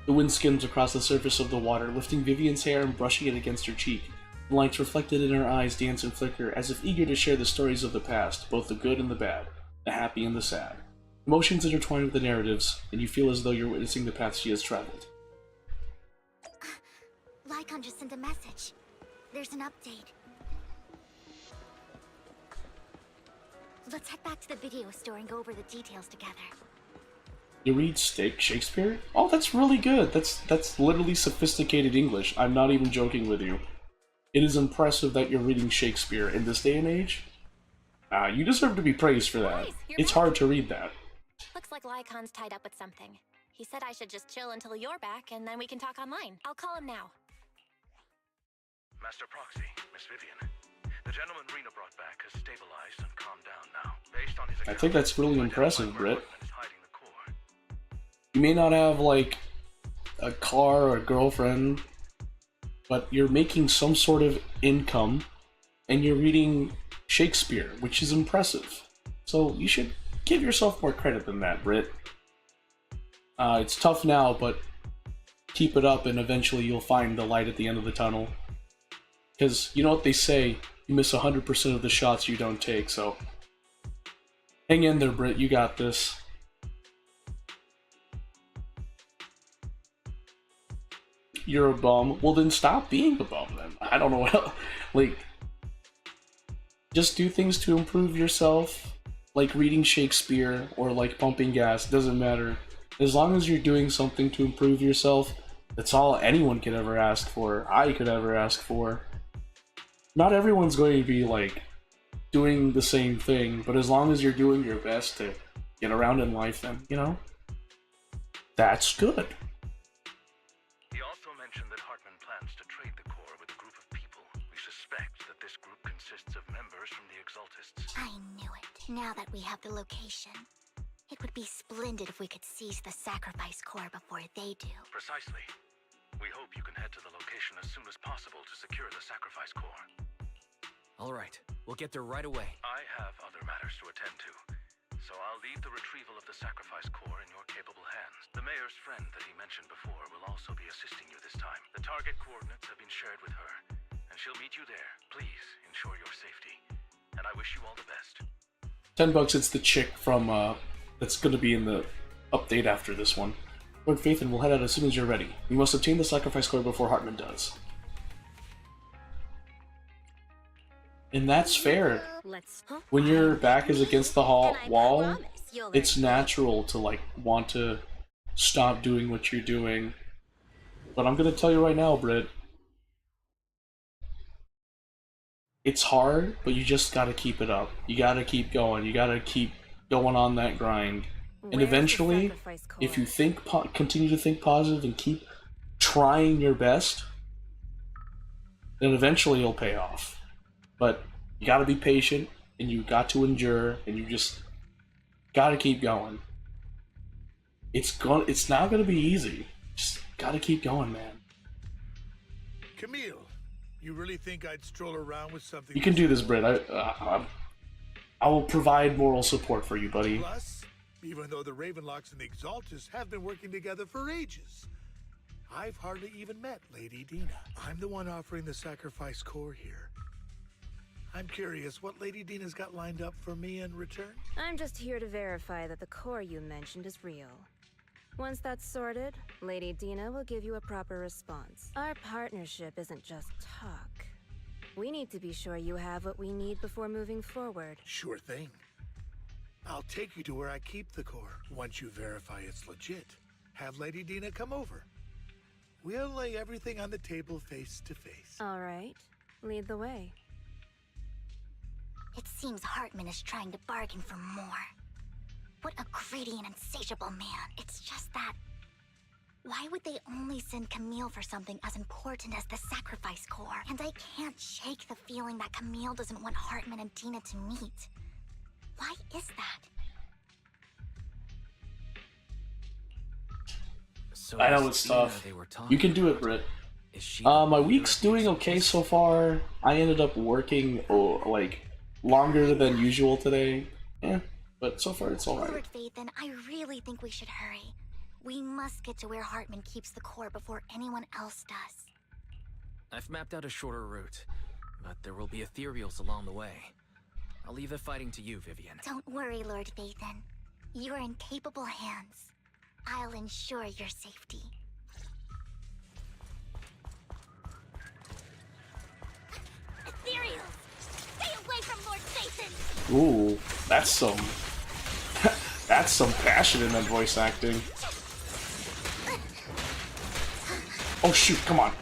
The wind skims across the surface of the water, lifting Vivian's hair and brushing it against her cheek. The lights reflected in her eyes dance and flicker, as if eager to share the stories of the past, both the good and the bad, the happy and the sad. Emotions intertwine with the narratives, and you feel as though you're witnessing the path she has traveled. Lycon just sent a message. There's an update. Let's head back to the video store and go over the details together. You read Shakespeare? Oh, that's really good. That's literally sophisticated English. I'm not even joking with you. It is impressive that you're reading Shakespeare in this day and age. You deserve to be praised for that. It's hard to read that. Looks like Lycon's tied up with something. He said I should just chill until you're back, and then we can talk online. I'll call him now. Master Proxy, Miss Vivian. The gentleman Rena brought back has stabilized and calmed down now. Based on his I think that's really impressive, Britt. is hiding the core. You may not have, like, a car or a girlfriend, but you're making some sort of income, and you're reading Shakespeare, which is impressive. So you should give yourself more credit than that, Britt. It's tough now, but keep it up, and eventually you'll find the light at the end of the tunnel. Because, you know what they say, you miss 100% of the shots you don't take, so... Hang in there, Britt, you got this. You're a bum. Well, then stop being a bum, then. I don't know what else. Like, just do things to improve yourself. Like reading Shakespeare or like pumping gas, doesn't matter. As long as you're doing something to improve yourself, that's all anyone could ever ask for. I could ever ask for. Not everyone's going to be like doing the same thing, but as long as you're doing your best to get around in life, then, you know, that's good. He also mentioned that Hartman plans to trade the core with a group of people. We suspect that this group consists of members from the Exaltists. I knew it. Now that we have the location, it would be splendid if we could seize the sacrifice core before they do. Precisely. We hope you can head to the location as soon as possible to secure the sacrifice core. Alright, we'll get there right away. I have other matters to attend to, so I'll leave the retrieval of the sacrifice core in your capable hands. The mayor's friend that he mentioned before will also be assisting you this time. The target coordinates have been shared with her, and she'll meet you there. Please ensure your safety, and I wish you all the best. $10, it's the chick from, that's gonna be in the update after this one. Lord Vathan will head out as soon as you're ready. You must obtain the sacrifice core before Hartman does. And that's fair. When your back is against the wall, it's natural to, like, want to stop doing what you're doing. But I'm gonna tell you right now, Britt, it's hard, but you just gotta keep it up. You gotta keep going. You gotta keep going on that grind. And eventually, if you continue to think positive and keep trying your best, then eventually it'll pay off. But you gotta be patient, and you got to endure, and you just gotta keep going. It's not gonna be easy. Just gotta keep going, man. Camille, you really think I'd stroll around with something? You can do this, Britt. I will provide moral support for you, buddy. Plus, even though the Ravenlocks and the Exaltists have been working together for ages, I've hardly even met Lady Dina. I'm the one offering the sacrifice core here. I'm curious what Lady Dina's got lined up for me in return? I'm just here to verify that the core you mentioned is real. Once that's sorted, Lady Dina will give you a proper response. Our partnership isn't just talk. We need to be sure you have what we need before moving forward. Sure thing. I'll take you to where I keep the core. Once you verify it's legit, have Lady Dina come over. We'll lay everything on the table face to face. All right, lead the way. It seems Hartman is trying to bargain for more. What a greedy and insatiable man. It's just that... why would they only send Camille for something as important as the sacrifice core? And I can't shake the feeling that Camille doesn't want Hartman and Dina to meet. Why is that? So I know is it's Dina tough. they were talking You can do it, about? Britt. Is she My week's doing okay so far. I ended up working, like, longer than usual today. Yeah, but so far it's alright. Lord Phaethon, I really think we should hurry. We must get to where Hartman keeps the core before anyone else does. I've mapped out a shorter route, but there will be ethereals along the way. I'll leave the fighting to you, Vivian. Don't worry, Lord Phaethon. You're in capable hands. I'll ensure your safety. Ethereals! Stay away from Lord Phaethon! Ooh, that's some... that's some passion in that voice acting. Oh shoot, come on.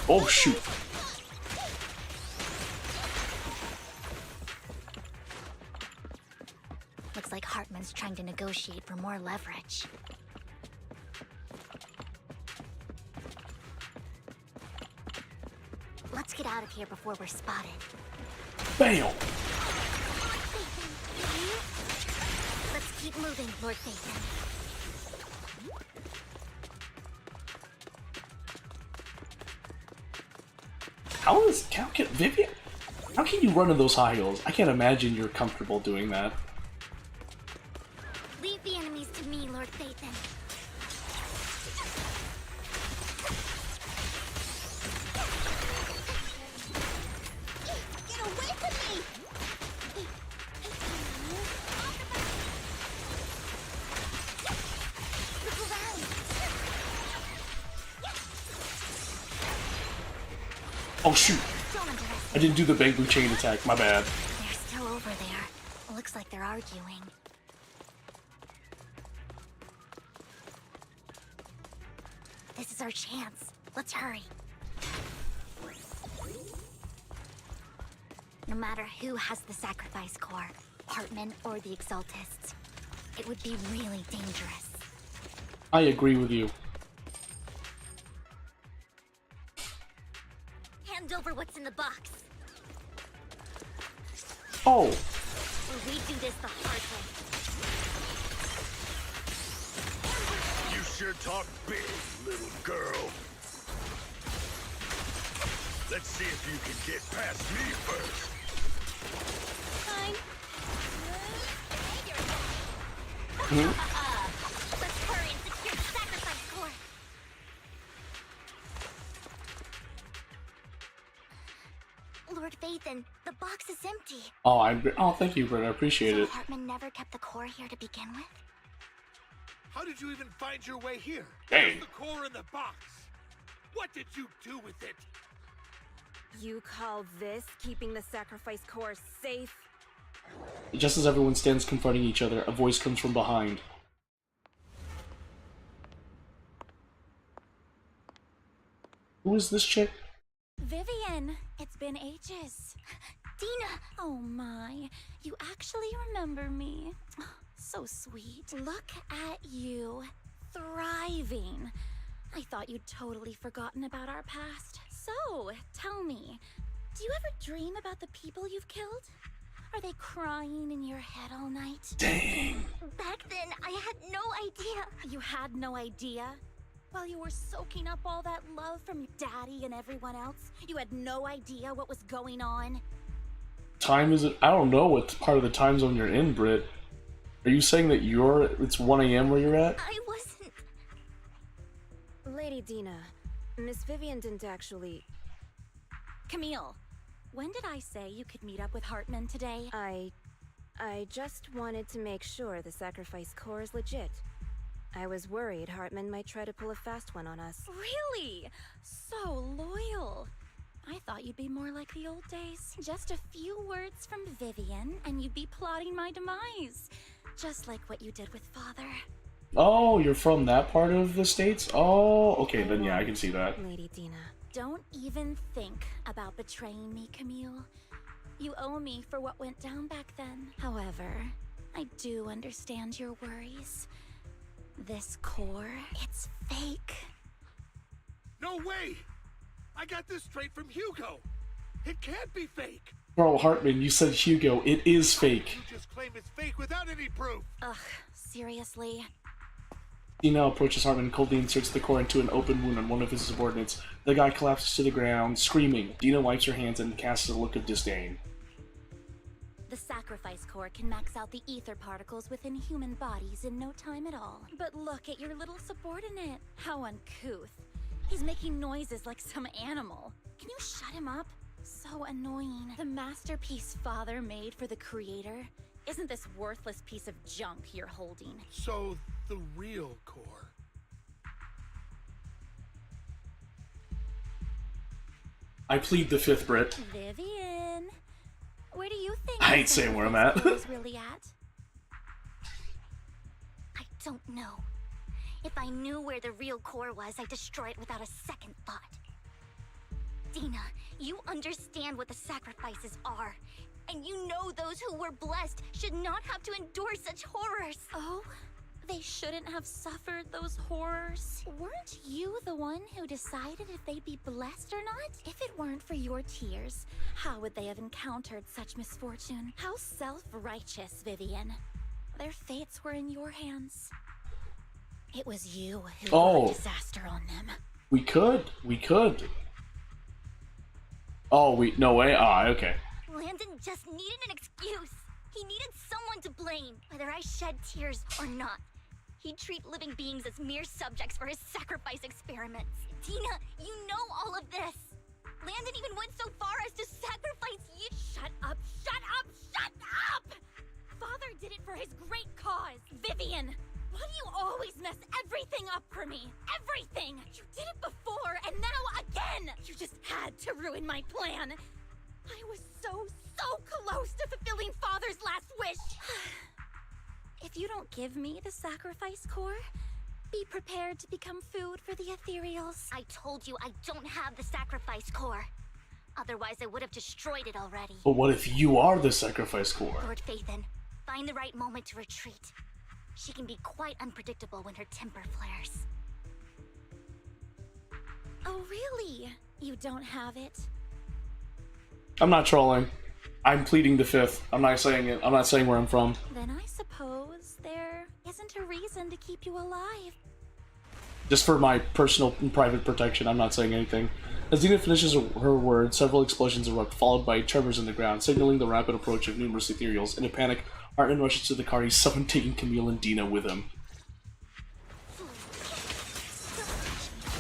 Oh shoot. Looks like Hartman's trying to negotiate for more leverage. Let's get out of here before we're spotted. Bam! Let's keep moving, Lord Phaethon. How can Vivian? How can you run in those high heels? I can't imagine you're comfortable doing that. Leave the enemies to me, Lord Phaethon. Get away from me! Look around! Oh shoot! I didn't do the bamboo chain attack, my bad. They're still over there. Looks like they're arguing. This is our chance. Let's hurry. No matter who has the sacrifice core, Hartman or the Exaltists, it would be really dangerous. I agree with you. Hand over what's in the box. Oh! Or we do this the hard way. You sure talk big, little girl. Let's see if you can get past me first. Fine. Hmm? Let's hurry and secure the sacrifice core. Lord Phaethon, the box is empty. Oh, thank you, Britt. I appreciate So it. Hartman never kept the core here to begin with? How did you even find your way here? Hey. Where's the core in the box? What did you do with it? You call this keeping the sacrifice core safe? Just as everyone stands confronting each other, a voice comes from behind. Who is this chick? Vivian, it's been ages. Dina! Oh my, you actually remember me. So sweet. Look at you, thriving. I thought you'd totally forgotten about our past. So, tell me, do you ever dream about the people you've killed? Are they crying in your head all night? Dang. Back then, I had no idea. You had no idea? While you were soaking up all that love from your daddy and everyone else, you had no idea what was going on? Time is it? I don't know what part of the time zone you're in, Britt. Are you saying that it's 1 a.m. where you're at? I wasn't. Lady Dina, Miss Vivian didn't actually... Camille, when did I say you could meet up with Hartman today? I just wanted to make sure the sacrifice core is legit. I was worried Hartman might try to pull a fast one on us. Really? So loyal. I thought you'd be more like the old days. Just a few words from Vivian, and you'd be plotting my demise. Just like what you did with Father. Oh, you're from that part of the States? Oh, okay, then yeah, I can see that. Lady Dina. Don't even think about betraying me, Camille. You owe me for what went down back then. However, I do understand your worries. This core, it's fake. No way! I got this straight from Hugo! It can't be fake! Carl Hartman, you said Hugo. It is fake. You just claim it's fake without any proof! Ugh, seriously? Dina approaches Hartman and coldly inserts the core into an open wound on one of his subordinates. The guy collapses to the ground, screaming. Dina wipes her hands and casts a look of disdain. The sacrifice core can max out the ether particles within human bodies in no time at all. But look at your little subordinate. How uncouth. He's making noises like some animal. Can you shut him up? So annoying. The masterpiece Father made for the creator isn't this worthless piece of junk you're holding. So, the real core. I plead the fifth, Brit. Vivian, where do you think I ain't saying where I'm at. is really at? I don't know. If I knew where the real core was, I'd destroy it without a second thought. Dina, you understand what the sacrifices are. And you know those who were blessed should not have to endure such horrors. Oh? They shouldn't have suffered those horrors. Weren't you the one who decided if they'd be blessed or not? If it weren't for your tears, how would they have encountered such misfortune? How self-righteous, Vivian. Their fates were in your hands. It was you who brought disaster on them. We could. Oh, no way? Ah, okay. Landon just needed an excuse. He needed someone to blame, whether I shed tears or not. He'd treat living beings as mere subjects for his sacrifice experiments. Dina, you know all of this. Landon even went so far as to sacrifice you. Shut up, shut up, shut up! Father did it for his great cause. Vivian, why do you always mess everything up for me? Everything! You did it before, and now again! You just had to ruin my plan. I was so close to fulfilling Father's last wish. If you don't give me the sacrifice core, be prepared to become food for the ethereals. I told you I don't have the sacrifice core. Otherwise, I would have destroyed it already. But what if you are the sacrifice core? Lord Phaethon, find the right moment to retreat. She can be quite unpredictable when her temper flares. Oh, really? You don't have it? I'm not trolling. I'm pleading the fifth. I'm not saying it. I'm not saying where I'm from. Then I suppose there isn't a reason to keep you alive. Just for my personal and private protection, I'm not saying anything. As Dina finishes her words, several explosions erupt, followed by tremors in the ground, signaling the rapid approach of numerous ethereals. In a panic, Hartman rushes to the car he's summoned, taking Camille and Dina with him.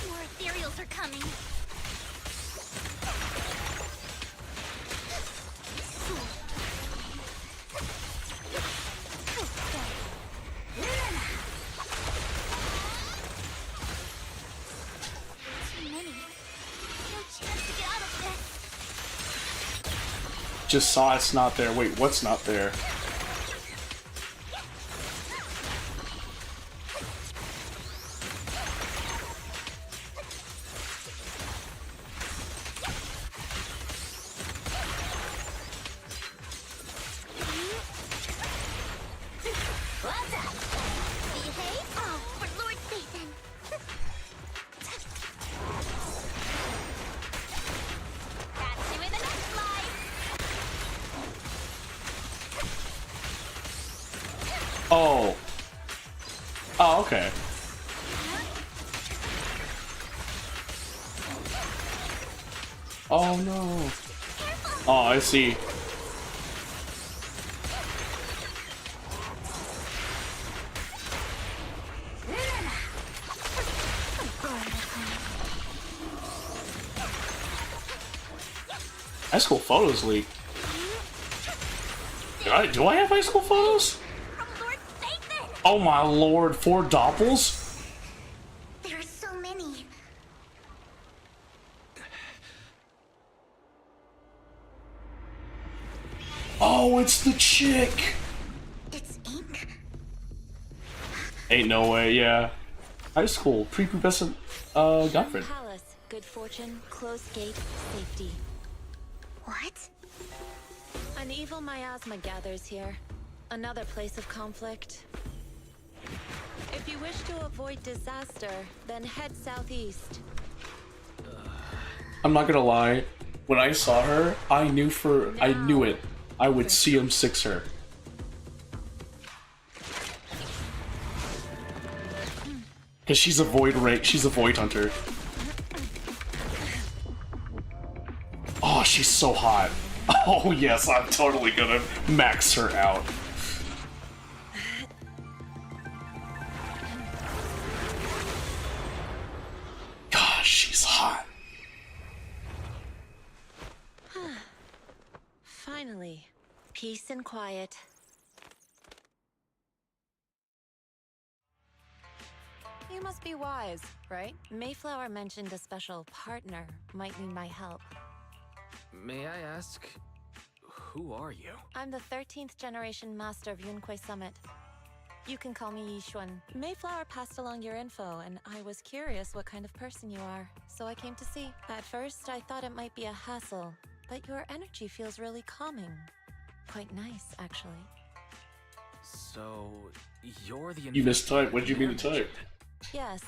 More ethereals are coming. Just saw it's not there. Wait, what's not there? Oh. Oh, okay. Oh no. Oh, I see. High school photos leaked. Do I have high school photos? Oh my lord, 4 doppels? There are so many. Oh, it's the chick! It's ink. Ain't no way, yeah. High school, prepubescent, girlfriend. Palace, good fortune, closed gate, safety. What? An evil miasma gathers here. Another place of conflict. If you wish to avoid disaster, then head southeast. I'm not gonna lie, when I saw her, I knew it. I would CM6 her. Cause she's a void she's a void hunter. Oh, she's so hot. Oh yes, I'm totally gonna max her out. Gosh, she's hot. Finally, peace and quiet. You must be wise, right? Mayflower mentioned a special partner might need my help. May I ask, who are you? I'm the 13th generation master of Yunque Summit. You can call me Yishuan. Mayflower passed along your info, and I was curious what kind of person you are, so I came to see. At first, I thought it might be a hassle, but your energy feels really calming. Quite nice, actually. So, you're the... You mistyped. What did you mean to type? Yes.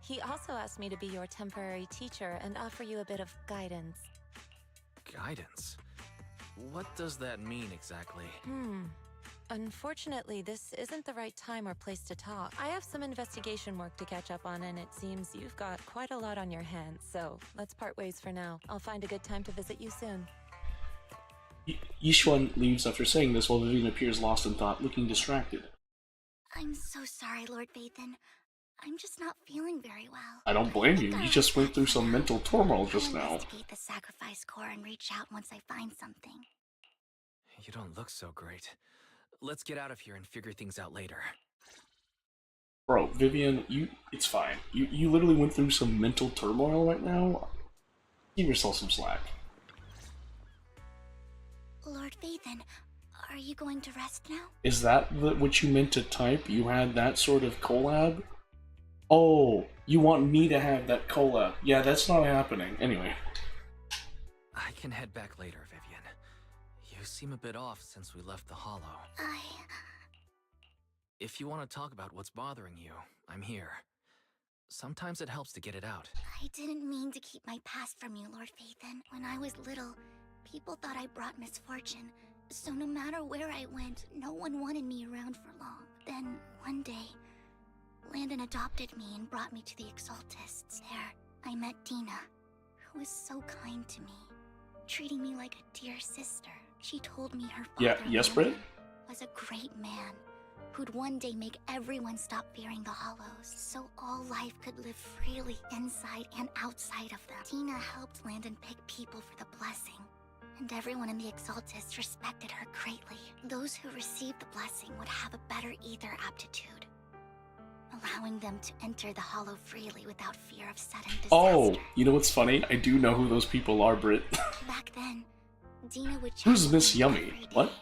He also asked me to be your temporary teacher and offer you a bit of guidance. Guidance? What does that mean exactly? Unfortunately, this isn't the right time or place to talk. I have some investigation work to catch up on, and it seems you've got quite a lot on your hands, so let's part ways for now. I'll find a good time to visit you soon. Yishuan leaves after saying this while Vivian appears lost in thought, looking distracted. I'm so sorry, Lord Vathan. I'm just not feeling very well. I don't blame you. You just went through some mental turmoil just now. I'll investigate the sacrifice core and reach out once I find something. You don't look so great. Let's get out of here and figure things out later. Bro, Vivian, it's fine. You literally went through some mental turmoil right now. Give yourself some slack. Lord Vathan, are you going to rest now? Is that what you meant to type? You had that sort of collab? Oh, you want me to have that collab. Yeah, that's not happening. Anyway. I can head back later, Vivian. You seem a bit off since we left the Hollow. If you want to talk about what's bothering you, I'm here. Sometimes it helps to get it out. I didn't mean to keep my past from you, Lord Vathan. When I was little, people thought I brought misfortune. So no matter where I went, no one wanted me around for long. Then, one day, Landon adopted me and brought me to the Exaltists. There, I met Dina, who was so kind to me, treating me like a dear sister. She told me her father yes, Britt? was a great man, who'd one day make everyone stop fearing the Hollows, so all life could live freely inside and outside of them. Dina helped Landon pick people for the blessing, and everyone in the Exaltists respected her greatly. Those who received the blessing would have a better ether aptitude, allowing them to enter the Hollow freely without fear of sudden disaster. Oh, you know what's funny? I do know who those people are, Britt. Back then, Dina would Who's Miss Yummy? What?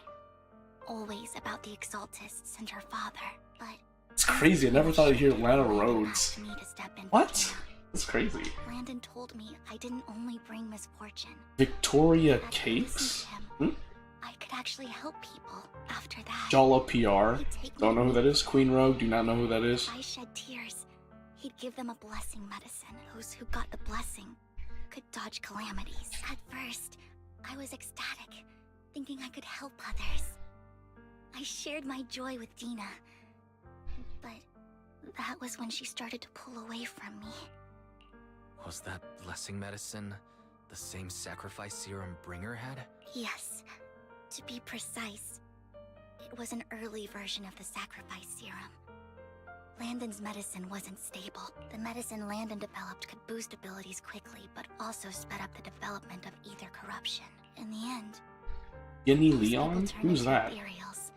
Always about the Exaltists and her father, but It's crazy. I never thought I'd hear Lana Rhodes. me to step in. What? That's crazy. Landon told me I didn't only bring misfortune. Victoria I Cakes? I could actually help people. After that, Jala PR. Don't know who that is. Queen Rogue. Do not know who that is. I shed tears. He'd give them a blessing medicine. Those who got the blessing could dodge calamities. At first, I was ecstatic, thinking I could help others. I shared my joy with Dina, but that was when she started to pull away from me. Was that blessing medicine the same sacrifice serum Bringer had? Yes, to be precise, it was an early version of the sacrifice serum. Landon's medicine wasn't stable. The medicine Landon developed could boost abilities quickly, but also sped up the development of ether corruption. In the end, Yenny most people Leon? turned Who's into that? ethereals,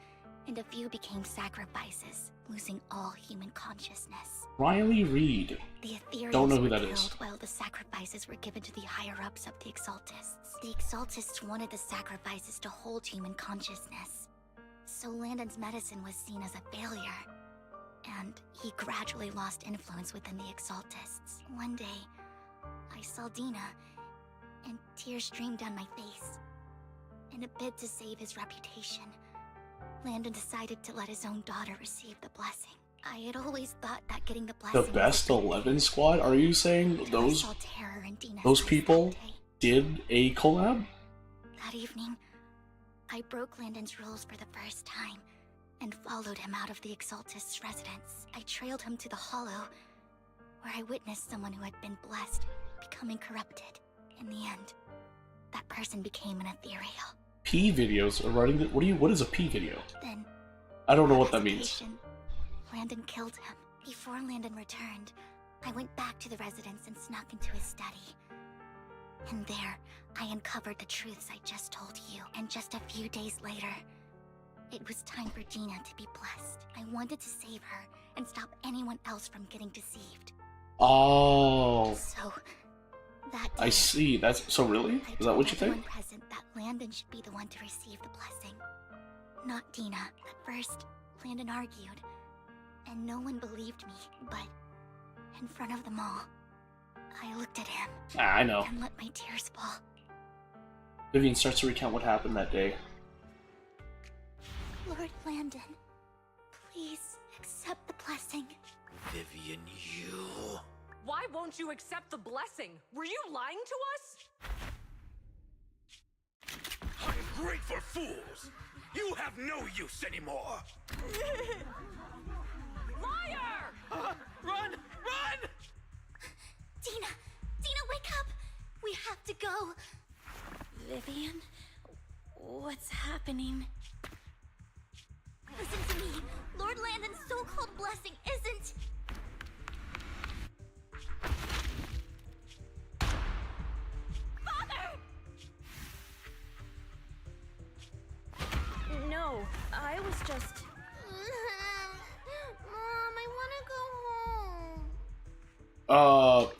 and a few became sacrifices, losing all human consciousness. Riley Reed. The ethereals Don't know who were that killed is. while the sacrifices were given to the higher-ups of the Exaltists. The Exaltists wanted the sacrifices to hold human consciousness, so Landon's medicine was seen as a failure, and he gradually lost influence within the Exaltists. One day, I saw Dina, and tears streamed down my face. In a bid to save his reputation, Landon decided to let his own daughter receive the blessing. I had always thought that getting the blessing The Best 11 Squad? Are you saying those people did a collab? That evening, I broke Landon's rules for the first time and followed him out of the Exaltist's residence. I trailed him to the Hollow, where I witnessed someone who had been blessed becoming corrupted. In the end, that person became an ethereal. P videos are running. What is a P video? Then, I don't know what that means. Landon killed him. Before Landon returned, I went back to the residence and snuck into his study. And there, I uncovered the truths I just told you. And just a few days later, it was time for Dina to be blessed. I wanted to save her and stop anyone else from getting deceived. Oh. So, that day, I see. That's so really? Is that what you think? everyone present that Landon should be the one to receive the blessing, not Dina. At first, Landon argued, and no one believed me, but in front of them all, I looked at him I know. and let my tears fall. Vivian starts to recount what happened that day. Lord Landon, please accept the blessing. Vivian, you... Why won't you accept the blessing? Were you lying to us? Ungrateful fools! You have no use anymore! Liar! Run! Run! Dina! Dina, wake up! We have to go! Vivian? What's happening? Listen to me! Lord Landon's so-called blessing isn't... Father! No, I was just... Mom, I want to go home.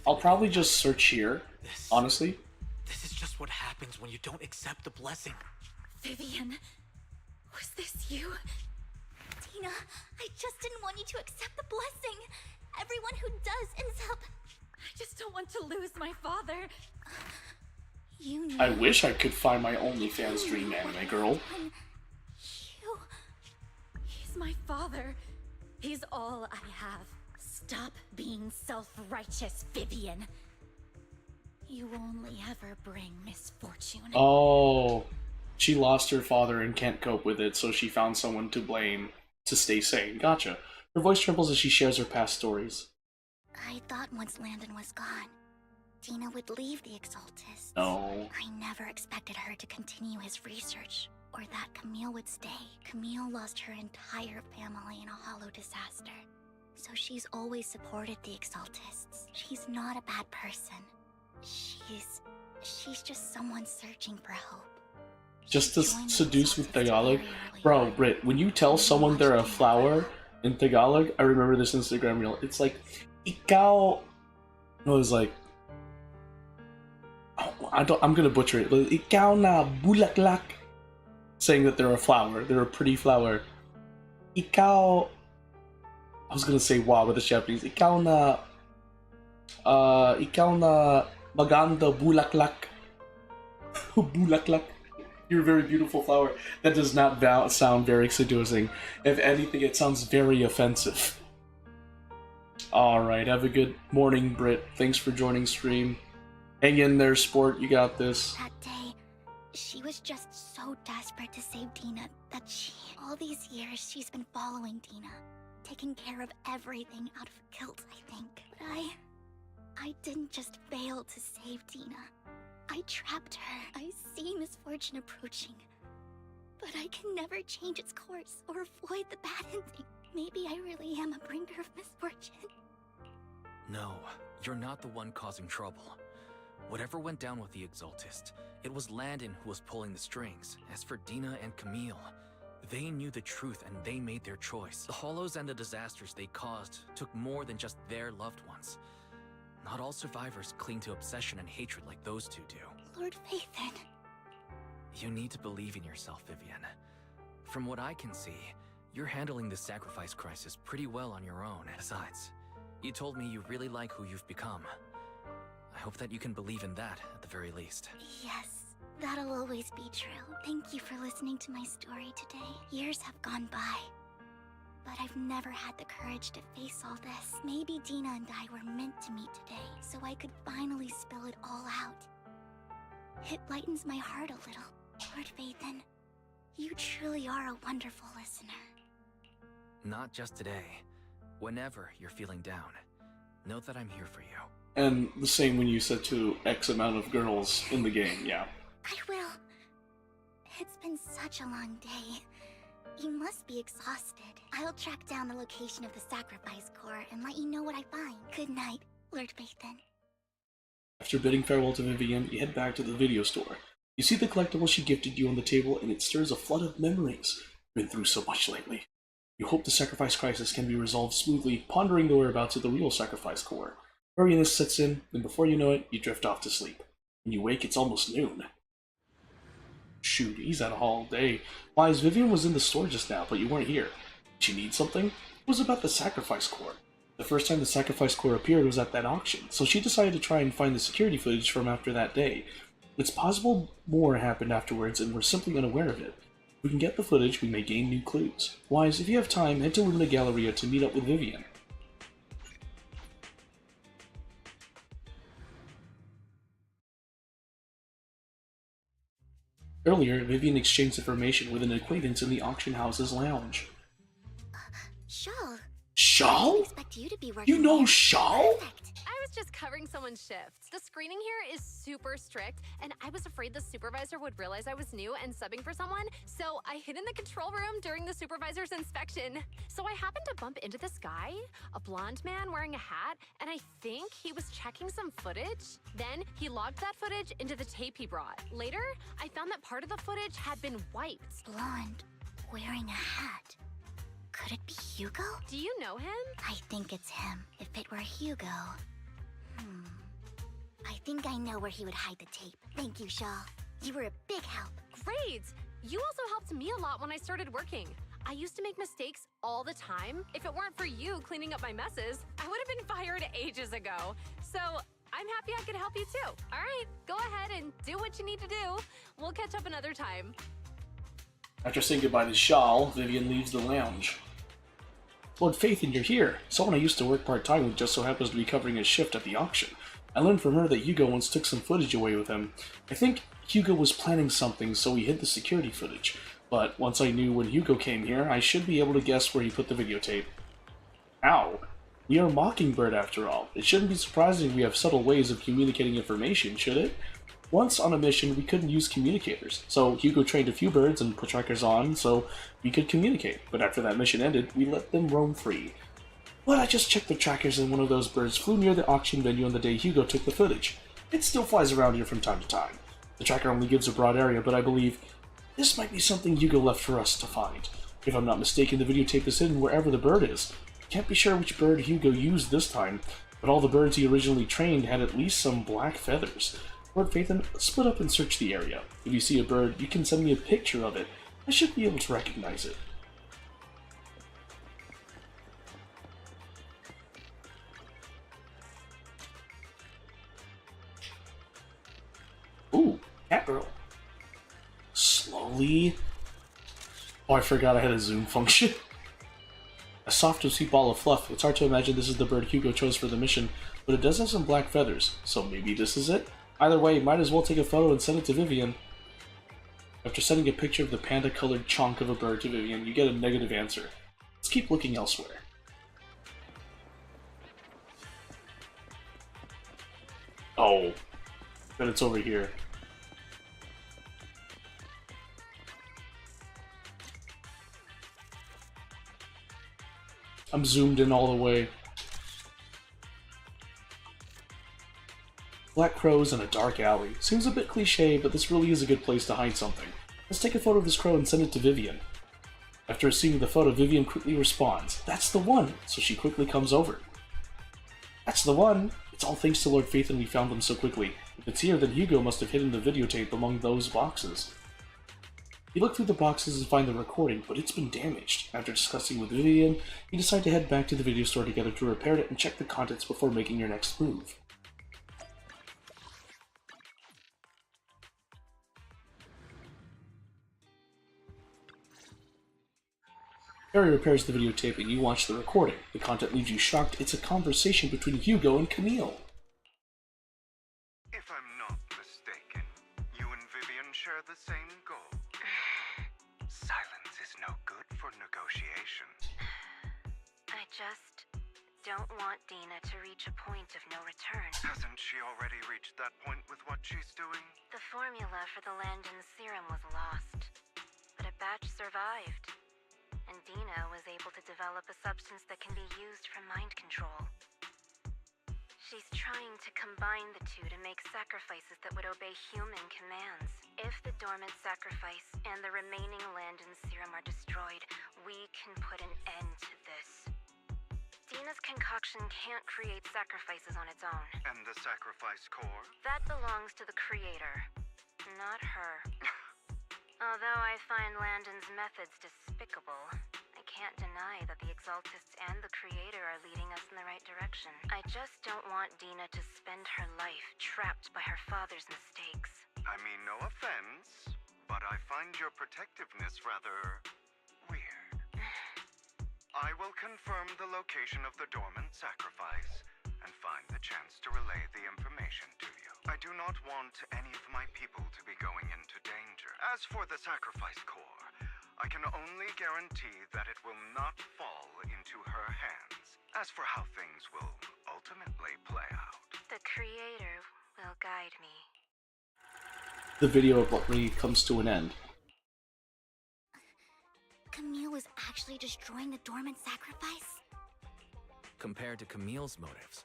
I'll probably just search here, honestly. This is just what happens when you don't accept the blessing. Vivian, was this you? Dina, I just didn't want you to accept the blessing. Everyone who does ends up... I just don't want to lose my father. You know... I wish I could find my OnlyFans dream anime girl. He's my father. He's all I have. Stop being self-righteous, Vivian. You only ever bring misfortune. Oh, she lost her father and can't cope with it, so she found someone to blame to stay sane. Gotcha. Her voice trembles as she shares her past stories. I thought once Landon was gone, Dina would leave the Exaltists. No. I never expected her to continue his research, or that Camille would stay. Camille lost her entire family in a hollow disaster, so she's always supported the Exaltists. She's not a bad person. She's just someone searching for hope. Just to seduce with Tagalog? Bro, Britt, when you tell someone they're a flower in Tagalog, I remember this Instagram reel. It's like, ikaw... No, it's like... I'm gonna butcher it, but ikaw na bulaklak. Saying that they're a flower. They're a pretty flower. Ikaw... I was gonna say wow, but it's Japanese. Ikaw na maganda bulaklak. Bulaklak. You're a very beautiful flower. That does not sound very seducing. If anything, it sounds very offensive. Alright, have a good morning, Britt. Thanks for joining stream. Hang in there, sport. You got this. That day, she was just so desperate to save Dina that all these years, she's been following Dina. Taking care of everything out of guilt, I think. But I didn't just fail to save Dina. I trapped her. I see misfortune approaching, but I can never change its course or avoid the bad ending. Maybe I really am a bringer of misfortune. No, you're not the one causing trouble. Whatever went down with the Exaltist, it was Landon who was pulling the strings. As for Dina and Camille, they knew the truth and they made their choice. The Hollows and the disasters they caused took more than just their loved ones. Not all survivors cling to obsession and hatred like those two do. Lord Phaethon. You need to believe in yourself, Vivian. From what I can see, you're handling the sacrifice crisis pretty well on your own. Besides, you told me you really like who you've become. I hope that you can believe in that, at the very least. Yes, that'll always be true. Thank you for listening to my story today. Years have gone by, but I've never had the courage to face all this. Maybe Dina and I were meant to meet today, so I could finally spill it all out. It lightens my heart a little. Lord Phaethon, you truly are a wonderful listener. Not just today. Whenever you're feeling down, know that I'm here for you. And the same when you said to X amount of girls in the game, yeah. I will. It's been such a long day. You must be exhausted. I'll track down the location of the sacrifice core and let you know what I find. Good night, Lord Phaethon. After bidding farewell to Vivian, you head back to the video store. You see the collectible she gifted you on the table, and it stirs a flood of memories. Been through so much lately. You hope the sacrifice crisis can be resolved smoothly, pondering the whereabouts of the real sacrifice core. Weariness sets in, and before you know it, you drift off to sleep. When you wake, it's almost noon. Shoot, he's out all day. Why, Vivian was in the store just now, but you weren't here. Did she need something? It was about the sacrifice core. The first time the sacrifice core appeared was at that auction, so she decided to try and find the security footage from after that day. It's possible more happened afterwards and we're simply unaware of it. If we can get the footage, we may gain new clues. Wise, if you have time, head to Lumina Galleria to meet up with Vivian. Earlier, Vivian exchanged information with an acquaintance in the auction house's lounge. Shawl. Shawl? I didn't expect you to be working You know here. Shawl? Perfect. I was just covering someone's shift. The screening here is super strict, and I was afraid the supervisor would realize I was new and subbing for someone, so I hid in the control room during the supervisor's inspection. So I happened to bump into this guy, a blonde man wearing a hat, and I think he was checking some footage. Then he logged that footage into the tape he brought. Later, I found that part of the footage had been wiped. Blonde, wearing a hat. Could it be Hugo? Do you know him? I think it's him. If it were Hugo... I think I know where he would hide the tape. Thank you, Shaw. You were a big help. Great! You also helped me a lot when I started working. I used to make mistakes all the time. If it weren't for you cleaning up my messes, I would have been fired ages ago. So I'm happy I could help you too. All right, go ahead and do what you need to do. We'll catch up another time. After saying goodbye to Shawl, Vivian leaves the lounge. Lord Phaethon, you're here. Someone I used to work part-time with just so happens to be covering his shift at the auction. I learned from her that Hugo once took some footage away with him. I think Hugo was planning something, so he hid the security footage. But once I knew when Hugo came here, I should be able to guess where he put the videotape. Ow. We are Mockingbird after all. It shouldn't be surprising we have subtle ways of communicating information, should it? Once on a mission, we couldn't use communicators, so Hugo trained a few birds and put trackers on so we could communicate. But after that mission ended, we let them roam free. But I just checked the trackers and one of those birds flew near the auction venue on the day Hugo took the footage. It still flies around here from time to time. The tracker only gives a broad area, but I believe this might be something Hugo left for us to find. If I'm not mistaken, the videotape is hidden wherever the bird is. Can't be sure which bird Hugo used this time, but all the birds he originally trained had at least some black feathers. Lord Phaethon, split up and search the area. If you see a bird, you can send me a picture of it. I should be able to recognize it. Ooh, Catgirl. Slowly. Oh, I forgot I had a zoom function. A soft and sweet ball of fluff. It's hard to imagine this is the bird Hugo chose for the mission, but it does have some black feathers, so maybe this is it? Either way, might as well take a photo and send it to Vivian. After sending a picture of the panda-colored chunk of a bird to Vivian, you get a negative answer. Let's keep looking elsewhere. Oh, but it's over here. I'm zoomed in all the way. Black crows in a dark alley. Seems a bit cliche, but this really is a good place to hide something. Let's take a photo of this crow and send it to Vivian. After receiving the photo, Vivian quickly responds, "That's the one!" So she quickly comes over. "That's the one! It's all thanks to Lord Phaethon we found them so quickly. If it's here, then Hugo must have hidden the videotape among those boxes." You look through the boxes and find the recording, but it's been damaged. After discussing with Vivian, you decide to head back to the video store together to repair it and check the contents before making your next move. Harry repairs the videotape and you watch the recording. The content leaves you shocked. It's a conversation between Hugo and Camille. If I'm not mistaken, you and Vivian share the same goal. Silence is no good for negotiation. I just don't want Dina to reach a point of no return. Hasn't she already reached that point with what she's doing? The formula for the Landon serum was lost, but a batch survived. And Dina was able to develop a substance that can be used for mind control. She's trying to combine the two to make sacrifices that would obey human commands. If the dormant sacrifice and the remaining Landon serum are destroyed, we can put an end to this. Dina's concoction can't create sacrifices on its own. And the sacrifice core? That belongs to the creator, not her. Although I find Landon's methods despicable, I can't deny that the Exaltists and the Creator are leading us in the right direction. I just don't want Dina to spend her life trapped by her father's mistakes. I mean, no offense, but I find your protectiveness rather weird. I will confirm the location of the dormant sacrifice and find the chance to relay the information to you. I do not want any of my people to be going into danger. As for the sacrifice core, I can only guarantee that it will not fall into her hands. As for how things will ultimately play out, The Creator will guide me. The video abruptly comes to an end. Camille was actually destroying the dormant sacrifice? Compared to Camille's motives,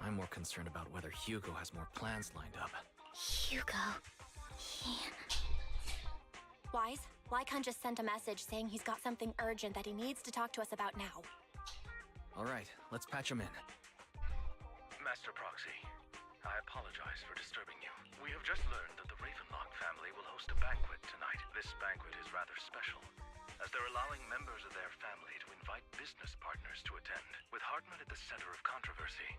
I'm more concerned about whether Hugo has more plans lined up. Hugo... Wise, Lycon just sent a message saying he's got something urgent that he needs to talk to us about now. Alright, let's patch him in. Master Proxy, I apologize for disturbing you. We have just learned that the Ravenlock family will host a banquet tonight. This banquet is rather special, as they're allowing members of their family to invite business partners to attend. With Hartman at the center of controversy,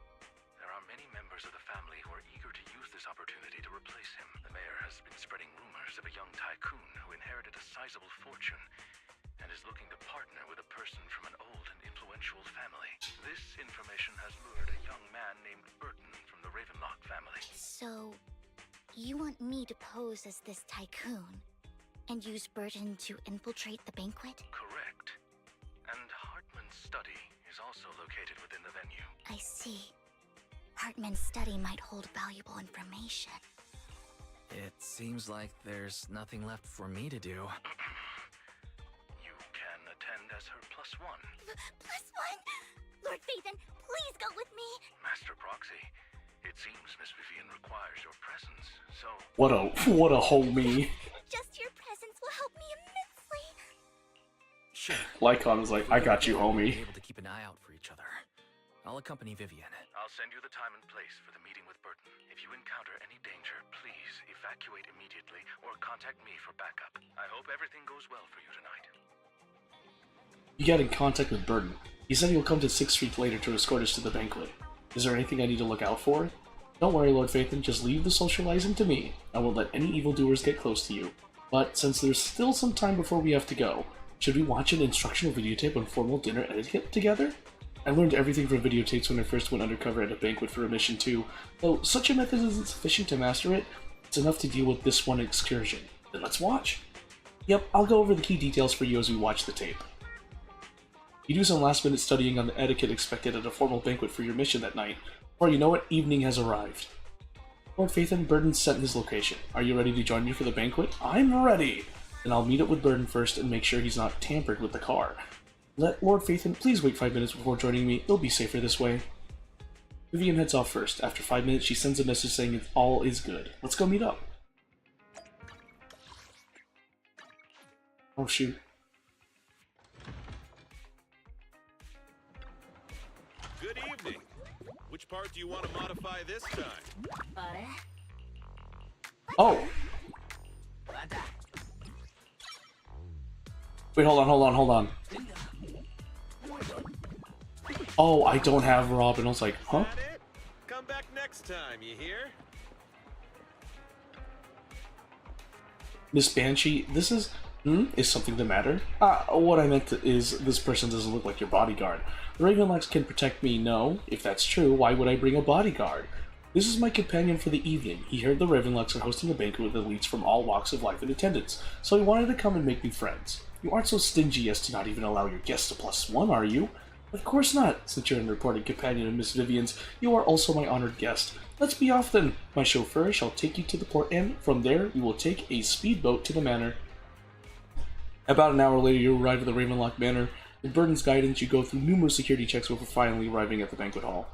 there are many members of the family who are eager to use this opportunity to replace him. The mayor has been spreading rumors of a young tycoon who inherited a sizable fortune and is looking to partner with a person from an old and influential family. This information has lured a young man named Burton from the Ravenlock family. So, you want me to pose as this tycoon and use Burton to infiltrate the banquet? Correct. And Hartman's study is also located within the venue. I see. Hartman's study might hold valuable information. It seems like there's nothing left for me to do. You can attend as her +1. Plus one? Lord Phaethon, please go with me! Master Proxy, it seems Miss Vivian requires your presence, so... What a homie. Just your presence will help me immensely. Sure. Lycon was like, I got you, homie. We'll be able to keep an eye out for each other. I'll accompany Vivian. I'll send you the time and place for the meeting with Burton. If you encounter any danger, please evacuate immediately or contact me for backup. I hope everything goes well for you tonight. You get in contact with Burton. He said he'll come to 6th Street later to escort us to the banquet. Is there anything I need to look out for? Don't worry, Lord Phaethon, just leave the socializing to me. I won't let any evildoers get close to you. But since there's still some time before we have to go, should we watch an instructional videotape on formal dinner etiquette together? I learned everything from videotapes when I first went undercover at a banquet for a mission too. Though such a method isn't sufficient to master it, it's enough to deal with this one excursion. Then let's watch. Yep, I'll go over the key details for you as we watch the tape. You do some last-minute studying on the etiquette expected at a formal banquet for your mission that night, or you know what, evening has arrived. Lord Phaethon, Burton sent his location. Are you ready to join me for the banquet? I'm ready! Then I'll meet up with Burton first and make sure he's not tampered with the car. Let Lord Phaethon please wait 5 minutes before joining me, it'll be safer this way. Vivian heads off first. After 5 minutes, she sends a message saying all is good. Let's go meet up. Oh shoot. Good evening. Which part do you want to modify this time? Butter. Oh! Wait, hold on. Oh, I don't have Robin. I was like, huh? Come back next time, you hear? Miss Banshee, this is... Is something the matter? What I meant is this person doesn't look like your bodyguard. The Ravenlocks can protect me, no? If that's true, why would I bring a bodyguard? This is my companion for the evening. He heard the Ravenlocks are hosting a banquet with elites from all walks of life in attendance, so he wanted to come and make me friends. You aren't so stingy as to not even allow your guests a +1, are you? Of course not. Since you're an reported companion of Miss Vivian's, you are also my honored guest. Let's be off then. My chauffeur shall take you to the port, and from there we will take a speedboat to the manor. About an hour later, you arrive at the Ravenlock Manor. With Burden's guidance, you go through numerous security checks before finally arriving at the banquet hall.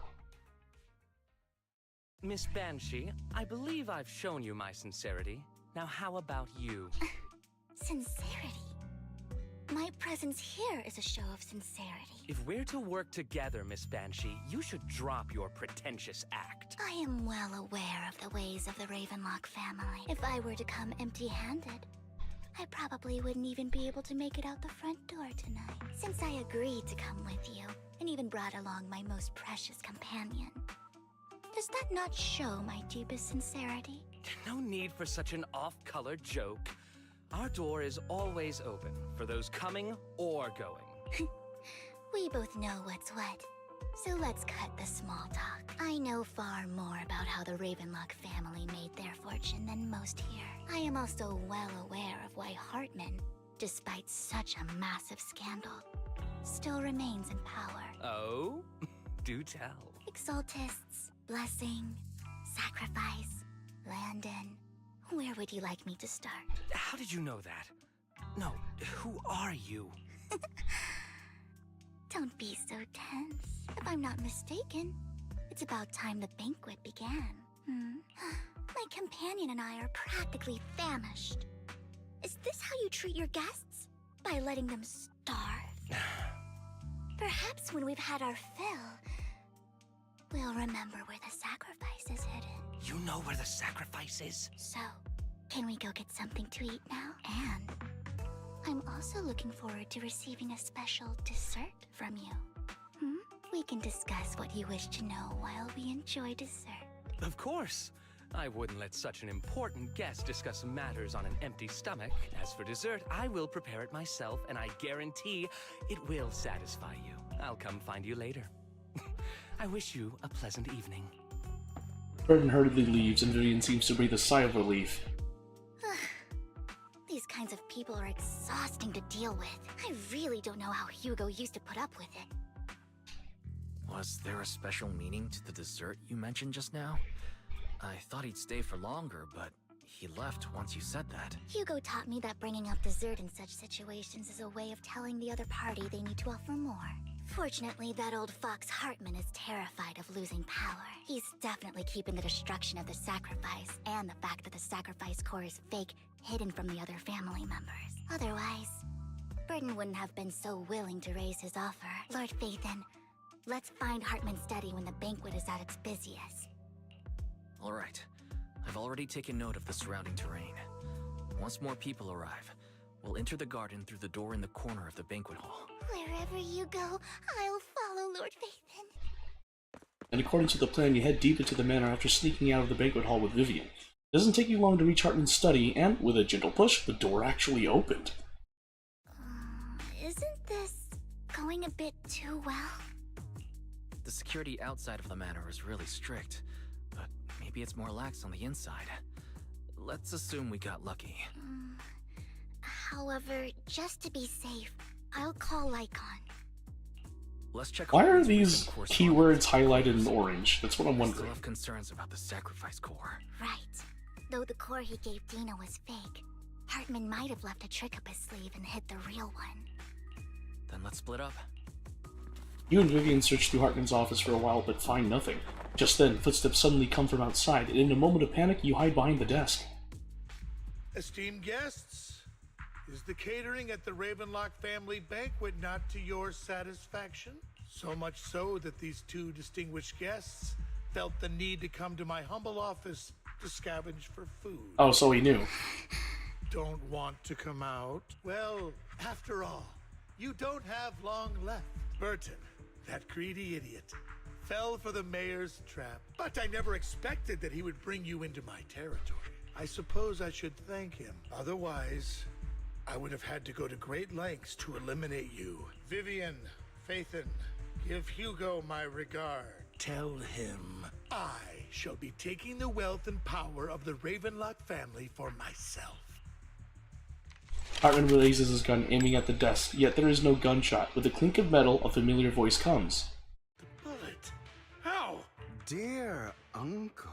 Miss Banshee, I believe I've shown you my sincerity. Now how about you? Sincerity? My presence here is a show of sincerity. If we're to work together, Miss Banshee, you should drop your pretentious act. I am well aware of the ways of the Ravenlock family. If I were to come empty-handed, I probably wouldn't even be able to make it out the front door tonight. Since I agreed to come with you, and even brought along my most precious companion, does that not show my deepest sincerity? No need for such an off-color joke. Our door is always open for those coming or going. We both know what's what, so let's cut the small talk. I know far more about how the Ravenlock family made their fortune than most here. I am also well aware of why Hartman, despite such a massive scandal, still remains in power. Oh? Do tell. Exaltists, blessing, sacrifice, Landon. Where would you like me to start? How did you know that? No, who are you? Don't be so tense. If I'm not mistaken, it's about time the banquet began. My companion and I are practically famished. Is this how you treat your guests? By letting them starve? Perhaps when we've had our fill, we'll remember where the sacrifice is hidden. You know where the sacrifice is? So, can we go get something to eat now? And I'm also looking forward to receiving a special dessert from you. We can discuss what you wish to know while we enjoy dessert. Of course. I wouldn't let such an important guest discuss matters on an empty stomach. As for dessert, I will prepare it myself, and I guarantee it will satisfy you. I'll come find you later. I wish you a pleasant evening. Burden hurriedly leaves, and Vivian seems to breathe a sigh of relief. These kinds of people are exhausting to deal with. I really don't know how Hugo used to put up with it. Was there a special meaning to the dessert you mentioned just now? I thought he'd stay for longer, but he left once you said that. Hugo taught me that bringing up dessert in such situations is a way of telling the other party they need to offer more. Fortunately, that old fox Hartman is terrified of losing power. He's definitely keeping the destruction of the sacrifice and the fact that the sacrifice core is fake hidden from the other family members. Otherwise, Burden wouldn't have been so willing to raise his offer. Lord Phaethon, let's find Hartman's study when the banquet is at its busiest. All right. I've already taken note of the surrounding terrain. Once more people arrive, we'll enter the garden through the door in the corner of the banquet hall. Wherever you go, I'll follow, Lord Phaethon. In accordance with the plan, you head deep into the manor after sneaking out of the banquet hall with Vivian. It doesn't take you long to reach Hartman's study, and with a gentle push, the door actually opened. Isn't this going a bit too well? The security outside of the manor is really strict, but maybe it's more lax on the inside. Let's assume we got lucky. However, just to be safe, I'll call Lycon. Let's check. Why are these keywords highlighted in orange? That's what I'm Still wondering. have concerns about the sacrifice core. Right. Though the core he gave Dina was fake, Hartman might have left a trick up his sleeve and hid the real one. Then let's split up. You and Vivian search through Hartman's office for a while, but find nothing. Just then, footsteps suddenly come from outside, and in a moment of panic, you hide behind the desk. Esteemed guests, is the catering at the Ravenlock family banquet not to your satisfaction? So much so that these two distinguished guests felt the need to come to my humble office to scavenge for food. Oh, so he knew. Don't want to come out? Well, after all, you don't have long left. Burton, that greedy idiot, fell for the mayor's trap, but I never expected that he would bring you into my territory. I suppose I should thank him. Otherwise, I would have had to go to great lengths to eliminate you. Vivian, Phaethon, give Hugo my regard. Tell him I shall be taking the wealth and power of the Ravenlock family for myself. Hartman raises his gun, aiming at the desk, yet there is no gunshot. With a clink of metal, a familiar voice comes. Bullet? How? Dear uncle.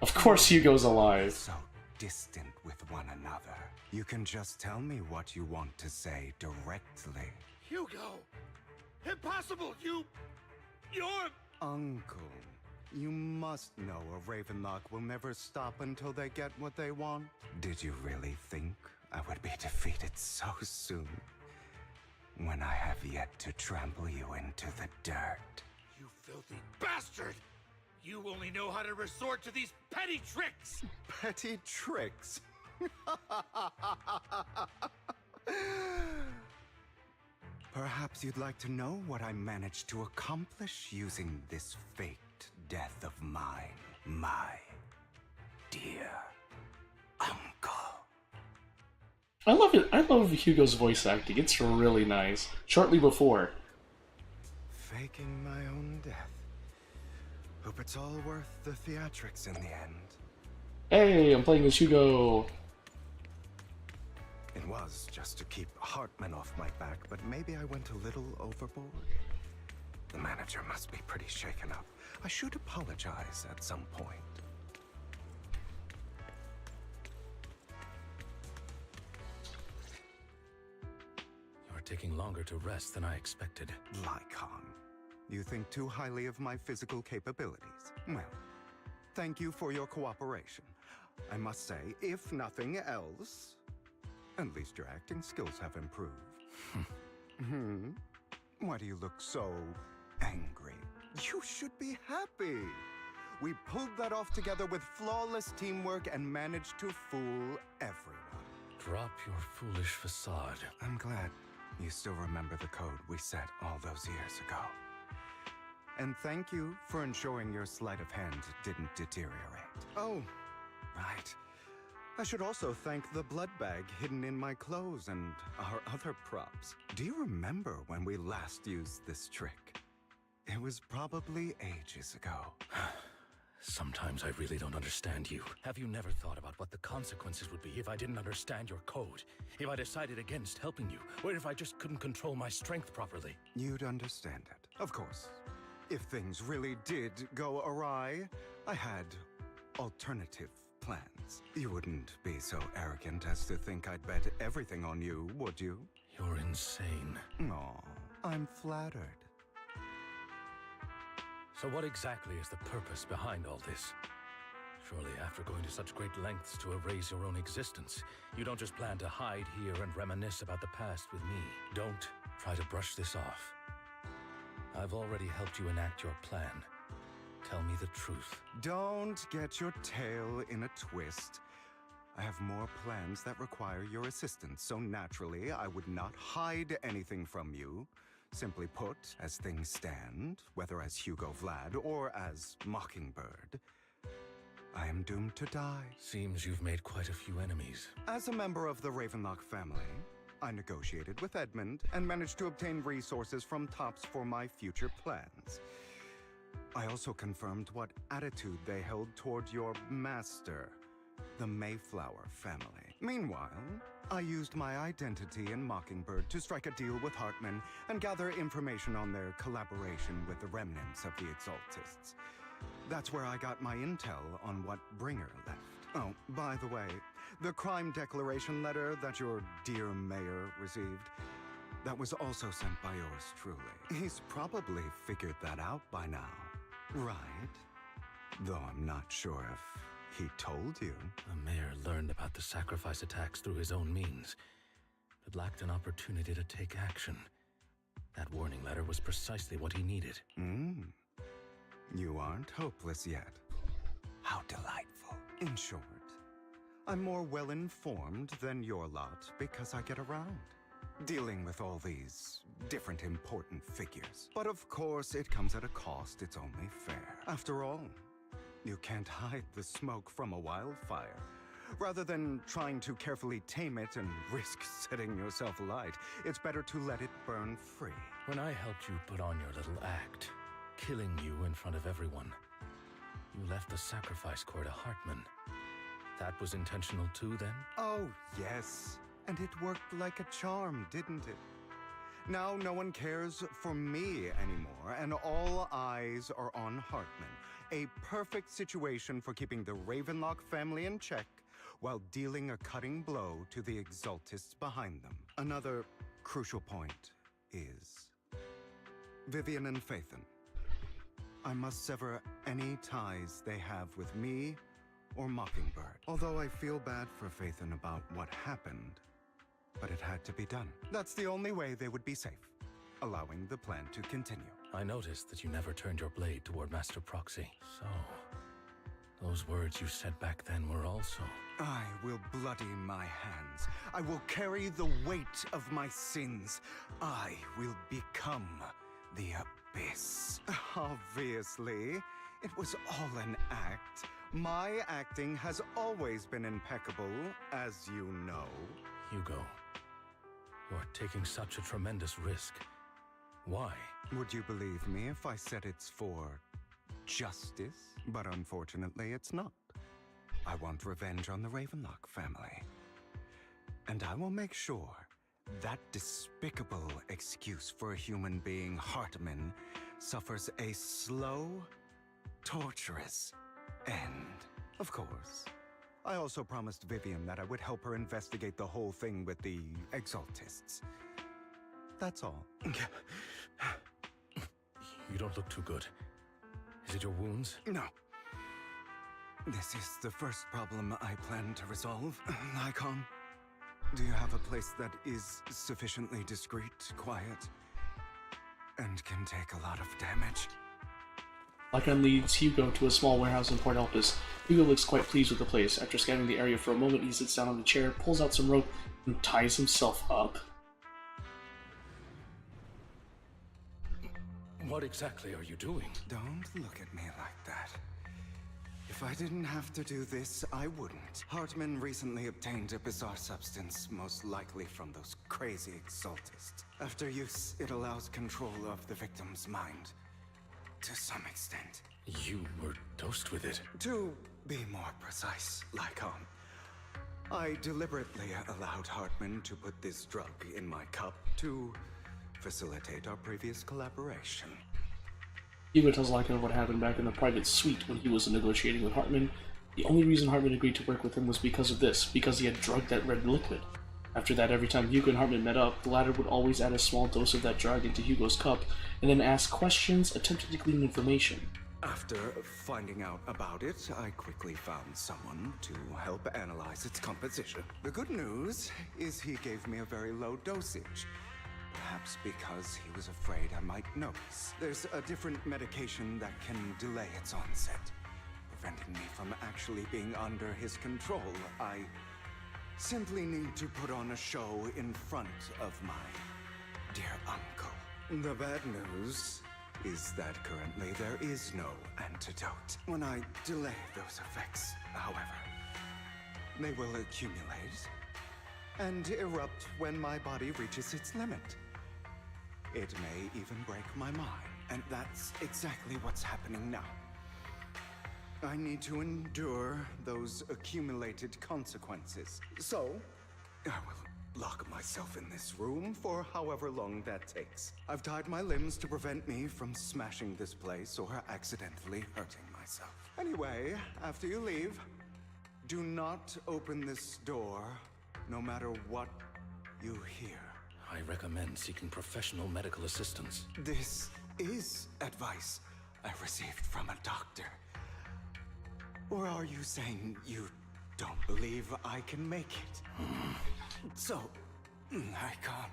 Of course Hugo's alive. So distant with one another. You can just tell me what you want to say directly. Hugo! Impossible! You're... Uncle, you must know a Ravenlock will never stop until they get what they want. Did you really think I would be defeated so soon? When I have yet to trample you into the dirt. You filthy bastard! You only know how to resort to these petty tricks! Petty tricks? Perhaps you'd like to know what I managed to accomplish using this faked death of mine, my dear uncle. I love it. I love Hugo's voice acting. It's really nice. Shortly before. Faking my own death. Hope it's all worth the theatrics in the end. Hey, I'm playing as Hugo. It was just to keep Hartman off my back, but maybe I went a little overboard. The manager must be pretty shaken up. I should apologize at some point. You're taking longer to rest than I expected. Lycon, you think too highly of my physical capabilities. Well, thank you for your cooperation. I must say, if nothing else, at least your acting skills have improved. Why do you look so angry? You should be happy. We pulled that off together with flawless teamwork and managed to fool everyone. Drop your foolish facade. I'm glad you still remember the code we set all those years ago. And thank you for ensuring your sleight of hand didn't deteriorate. Oh, right. I should also thank the blood bag hidden in my clothes and our other props. Do you remember when we last used this trick? It was probably ages ago. Sometimes I really don't understand you. Have you never thought about what the consequences would be if I didn't understand your code? If I decided against helping you? Or if I just couldn't control my strength properly? You'd understand it. Of course. If things really did go awry, I had alternative plans. You wouldn't be so arrogant as to think I'd bet everything on you, would you? You're insane. Aw, I'm flattered. So what exactly is the purpose behind all this? Surely after going to such great lengths to erase your own existence, you don't just plan to hide here and reminisce about the past with me. Don't try to brush this off. I've already helped you enact your plan. Tell me the truth. Don't get your tail in a twist. I have more plans that require your assistance, so naturally I would not hide anything from you. Simply put, as things stand, whether as Hugo Vlad or as Mockingbird, I am doomed to die. Seems you've made quite a few enemies. As a member of the Ravenlock family, I negotiated with Edmund and managed to obtain resources from Tops for my future plans. I also confirmed what attitude they held toward your master, the Mayflower family. Meanwhile, I used my identity in Mockingbird to strike a deal with Hartman and gather information on their collaboration with the remnants of the Exaltists. That's where I got my intel on what Bringer left. Oh, by the way, the crime declaration letter that your dear mayor received, that was also sent by yours truly. He's probably figured that out by now, right? Though I'm not sure if he told you. The mayor learned about the sacrifice attacks through his own means, but lacked an opportunity to take action. That warning letter was precisely what he needed. You aren't hopeless yet. How delightful. In short, I'm more well-informed than your lot because I get around, dealing with all these different important figures. But of course, it comes at a cost. It's only fair. After all, you can't hide the smoke from a wildfire. Rather than trying to carefully tame it and risk setting yourself alight, it's better to let it burn free. When I helped you put on your little act, killing you in front of everyone, you left the sacrifice core to Hartman. That was intentional too, then? Oh, yes. And it worked like a charm, didn't it? Now no one cares for me anymore, and all eyes are on Hartman. A perfect situation for keeping the Ravenlock family in check while dealing a cutting blow to the Exaltists behind them. Another crucial point is Vivian and Phaethon. I must sever any ties they have with me or Mockingbird. Although I feel bad for Phaethon about what happened, but it had to be done. That's the only way they would be safe, allowing the plan to continue. I noticed that you never turned your blade toward Master Proxy. So, those words you said back then were also... I will bloody my hands. I will carry the weight of my sins. I will become the Abyss. Obviously, it was all an act. My acting has always been impeccable, as you know. Hugo, you're taking such a tremendous risk. Why? Would you believe me if I said it's for justice? But unfortunately, it's not. I want revenge on the Ravenlock family. And I will make sure that despicable excuse for a human being, Hartman, suffers a slow, torturous end. Of course. I also promised Vivian that I would help her investigate the whole thing with the Exaltists. That's all. You don't look too good. Is it your wounds? No. This is the first problem I plan to resolve. Lycon, do you have a place that is sufficiently discreet, quiet, and can take a lot of damage? Lycon leads Hugo to a small warehouse in Port Elpis. Hugo looks quite pleased with the place. After scanning the area for a moment, he sits down on the chair, pulls out some rope, and ties himself up. What exactly are you doing? Don't look at me like that. If I didn't have to do this, I wouldn't. Hartman recently obtained a bizarre substance, most likely from those crazy Exaltists. After use, it allows control of the victim's mind. To some extent. You were dosed with it. To be more precise, Lycon, I deliberately allowed Hartman to put this drug in my cup to facilitate our previous collaboration. Hugo tells Lycon what happened back in the private suite when he was negotiating with Hartman. The only reason Hartman agreed to work with him was because of this, because he had drugged that red liquid. After that, every time Hugo and Hartman met up, the latter would always add a small dose of that drug into Hugo's cup, and then ask questions, attempting to glean information. After finding out about it, I quickly found someone to help analyze its composition. The good news is he gave me a very low dosage. Perhaps because he was afraid I might notice. There's a different medication that can delay its onset, preventing me from actually being under his control. I simply need to put on a show in front of my dear uncle. The bad news is that currently there is no antidote. When I delay those effects, however, they will accumulate and erupt when my body reaches its limit. It may even break my mind, and that's exactly what's happening now. I need to endure those accumulated consequences. So, I will lock myself in this room for however long that takes. I've tied my limbs to prevent me from smashing this place or accidentally hurting myself. Anyway, after you leave, do not open this door, no matter what you hear. I recommend seeking professional medical assistance. This is advice I received from a doctor. Or are you saying you don't believe I can make it? So, I can't.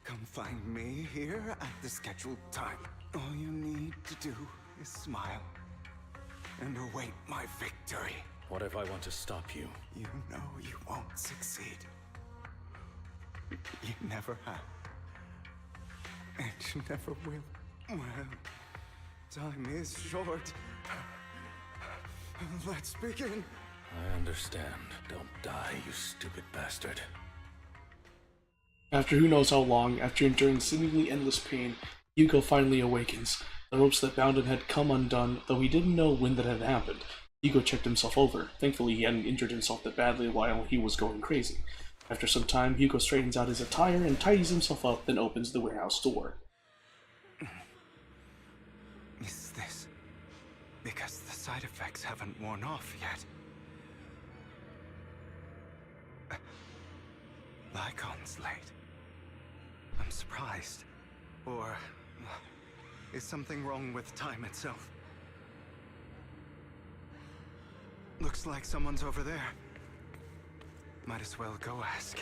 Come find me here at the scheduled time. All you need to do is smile and await my victory. What if I want to stop you? You know you won't succeed. You never have. And you never will. Well, time is short. Let's begin. I understand. Don't die, you stupid bastard. After who knows how long, after enduring seemingly endless pain, Hugo finally awakens. The ropes that bound him had come undone, though he didn't know when that had happened. Hugo checked himself over. Thankfully, he hadn't injured himself that badly while he was going crazy. After some time, Hugo straightens out his attire and tidies himself up, then opens the warehouse door. Is this because the side effects haven't worn off yet? Lycon's late. I'm surprised. Or is something wrong with time itself? Looks like someone's over there. Might as well go ask.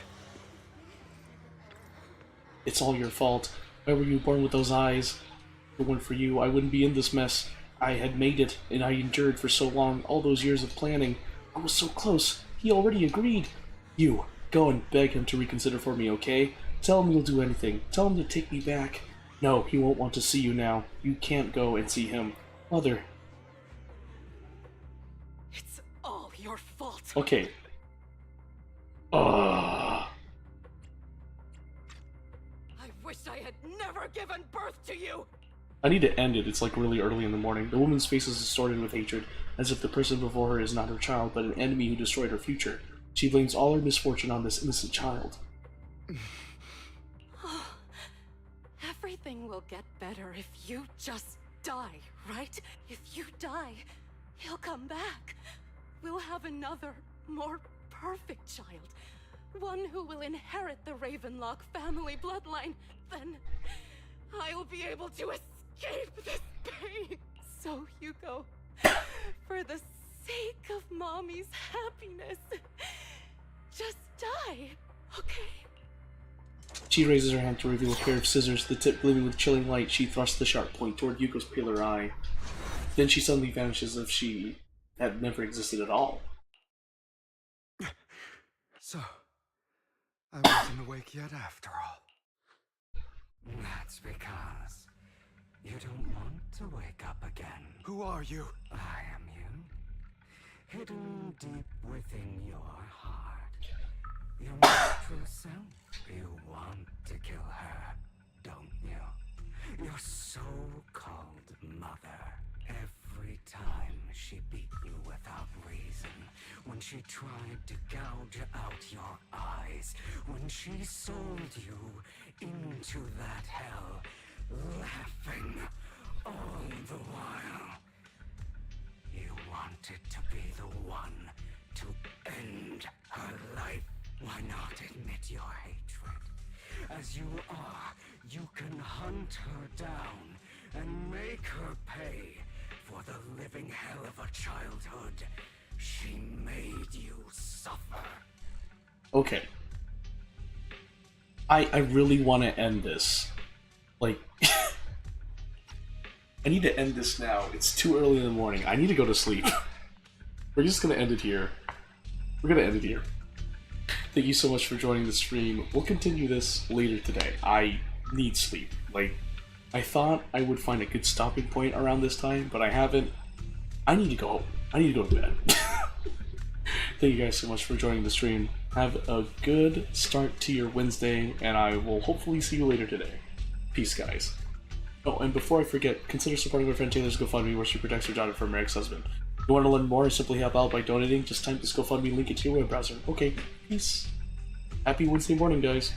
It's all your fault. Why were you born with those eyes? If it weren't for you, I wouldn't be in this mess. I had made it, and I endured for so long, all those years of planning. I was so close. He already agreed. You, go and beg him to reconsider for me, okay? Tell him you'll do anything. Tell him to take me back. No, he won't want to see you now. You can't go and see him. Mother. It's all your fault. Okay. I wish I had never given birth to you! I need to end it. It's like really early in the morning. The woman's face is distorted with hatred, as if the person before her is not her child, but an enemy who destroyed her future. She blames all her misfortune on this innocent child. Everything will get better if you just die, right? If you die, he'll come back. We'll have another, more perfect child. One who will inherit the Ravenlock family bloodline. Then I'll be able to escape this pain. So, Hugo, for the sake of Mommy's happiness, just die, okay? She raises her hand to reveal a pair of scissors, the tip gleaming with chilling light. She thrusts the sharp point toward Yuko's paler eye. Then she suddenly vanishes as if she had never existed at all. So, I wasn't awake yet after all. That's because you don't want to wake up again. Who are you? I am you. Hidden deep within your heart. Your most true self. You want to kill her, don't you? Your so-called mother. Every time she beat you without reason, when she tried to gouge out your eyes, when she sold you into that hell, laughing all the while. You wanted to be the one to end her life. Why not admit your hatred? As you are, you can hunt her down and make her pay for the living hell of a childhood she made you suffer. Okay. I really want to end this. Like, I need to end this now. It's too early in the morning. I need to go to sleep. We're just gonna end it here. Thank you so much for joining the stream. We'll continue this later today. I need sleep. Like, I thought I would find a good stopping point around this time, but I haven't. I need to go home. I need to go to bed. Thank you guys so much for joining the stream. Have a good start to your Wednesday, and I will hopefully see you later today. Peace, guys. Oh, and before I forget, consider supporting my friend Taylor's GoFundMe, where she protects her daughter from her ex-husband. If you want to learn more or simply help out by donating, just type this GoFundMe link into your web browser. Okay, peace. Happy Wednesday morning, guys.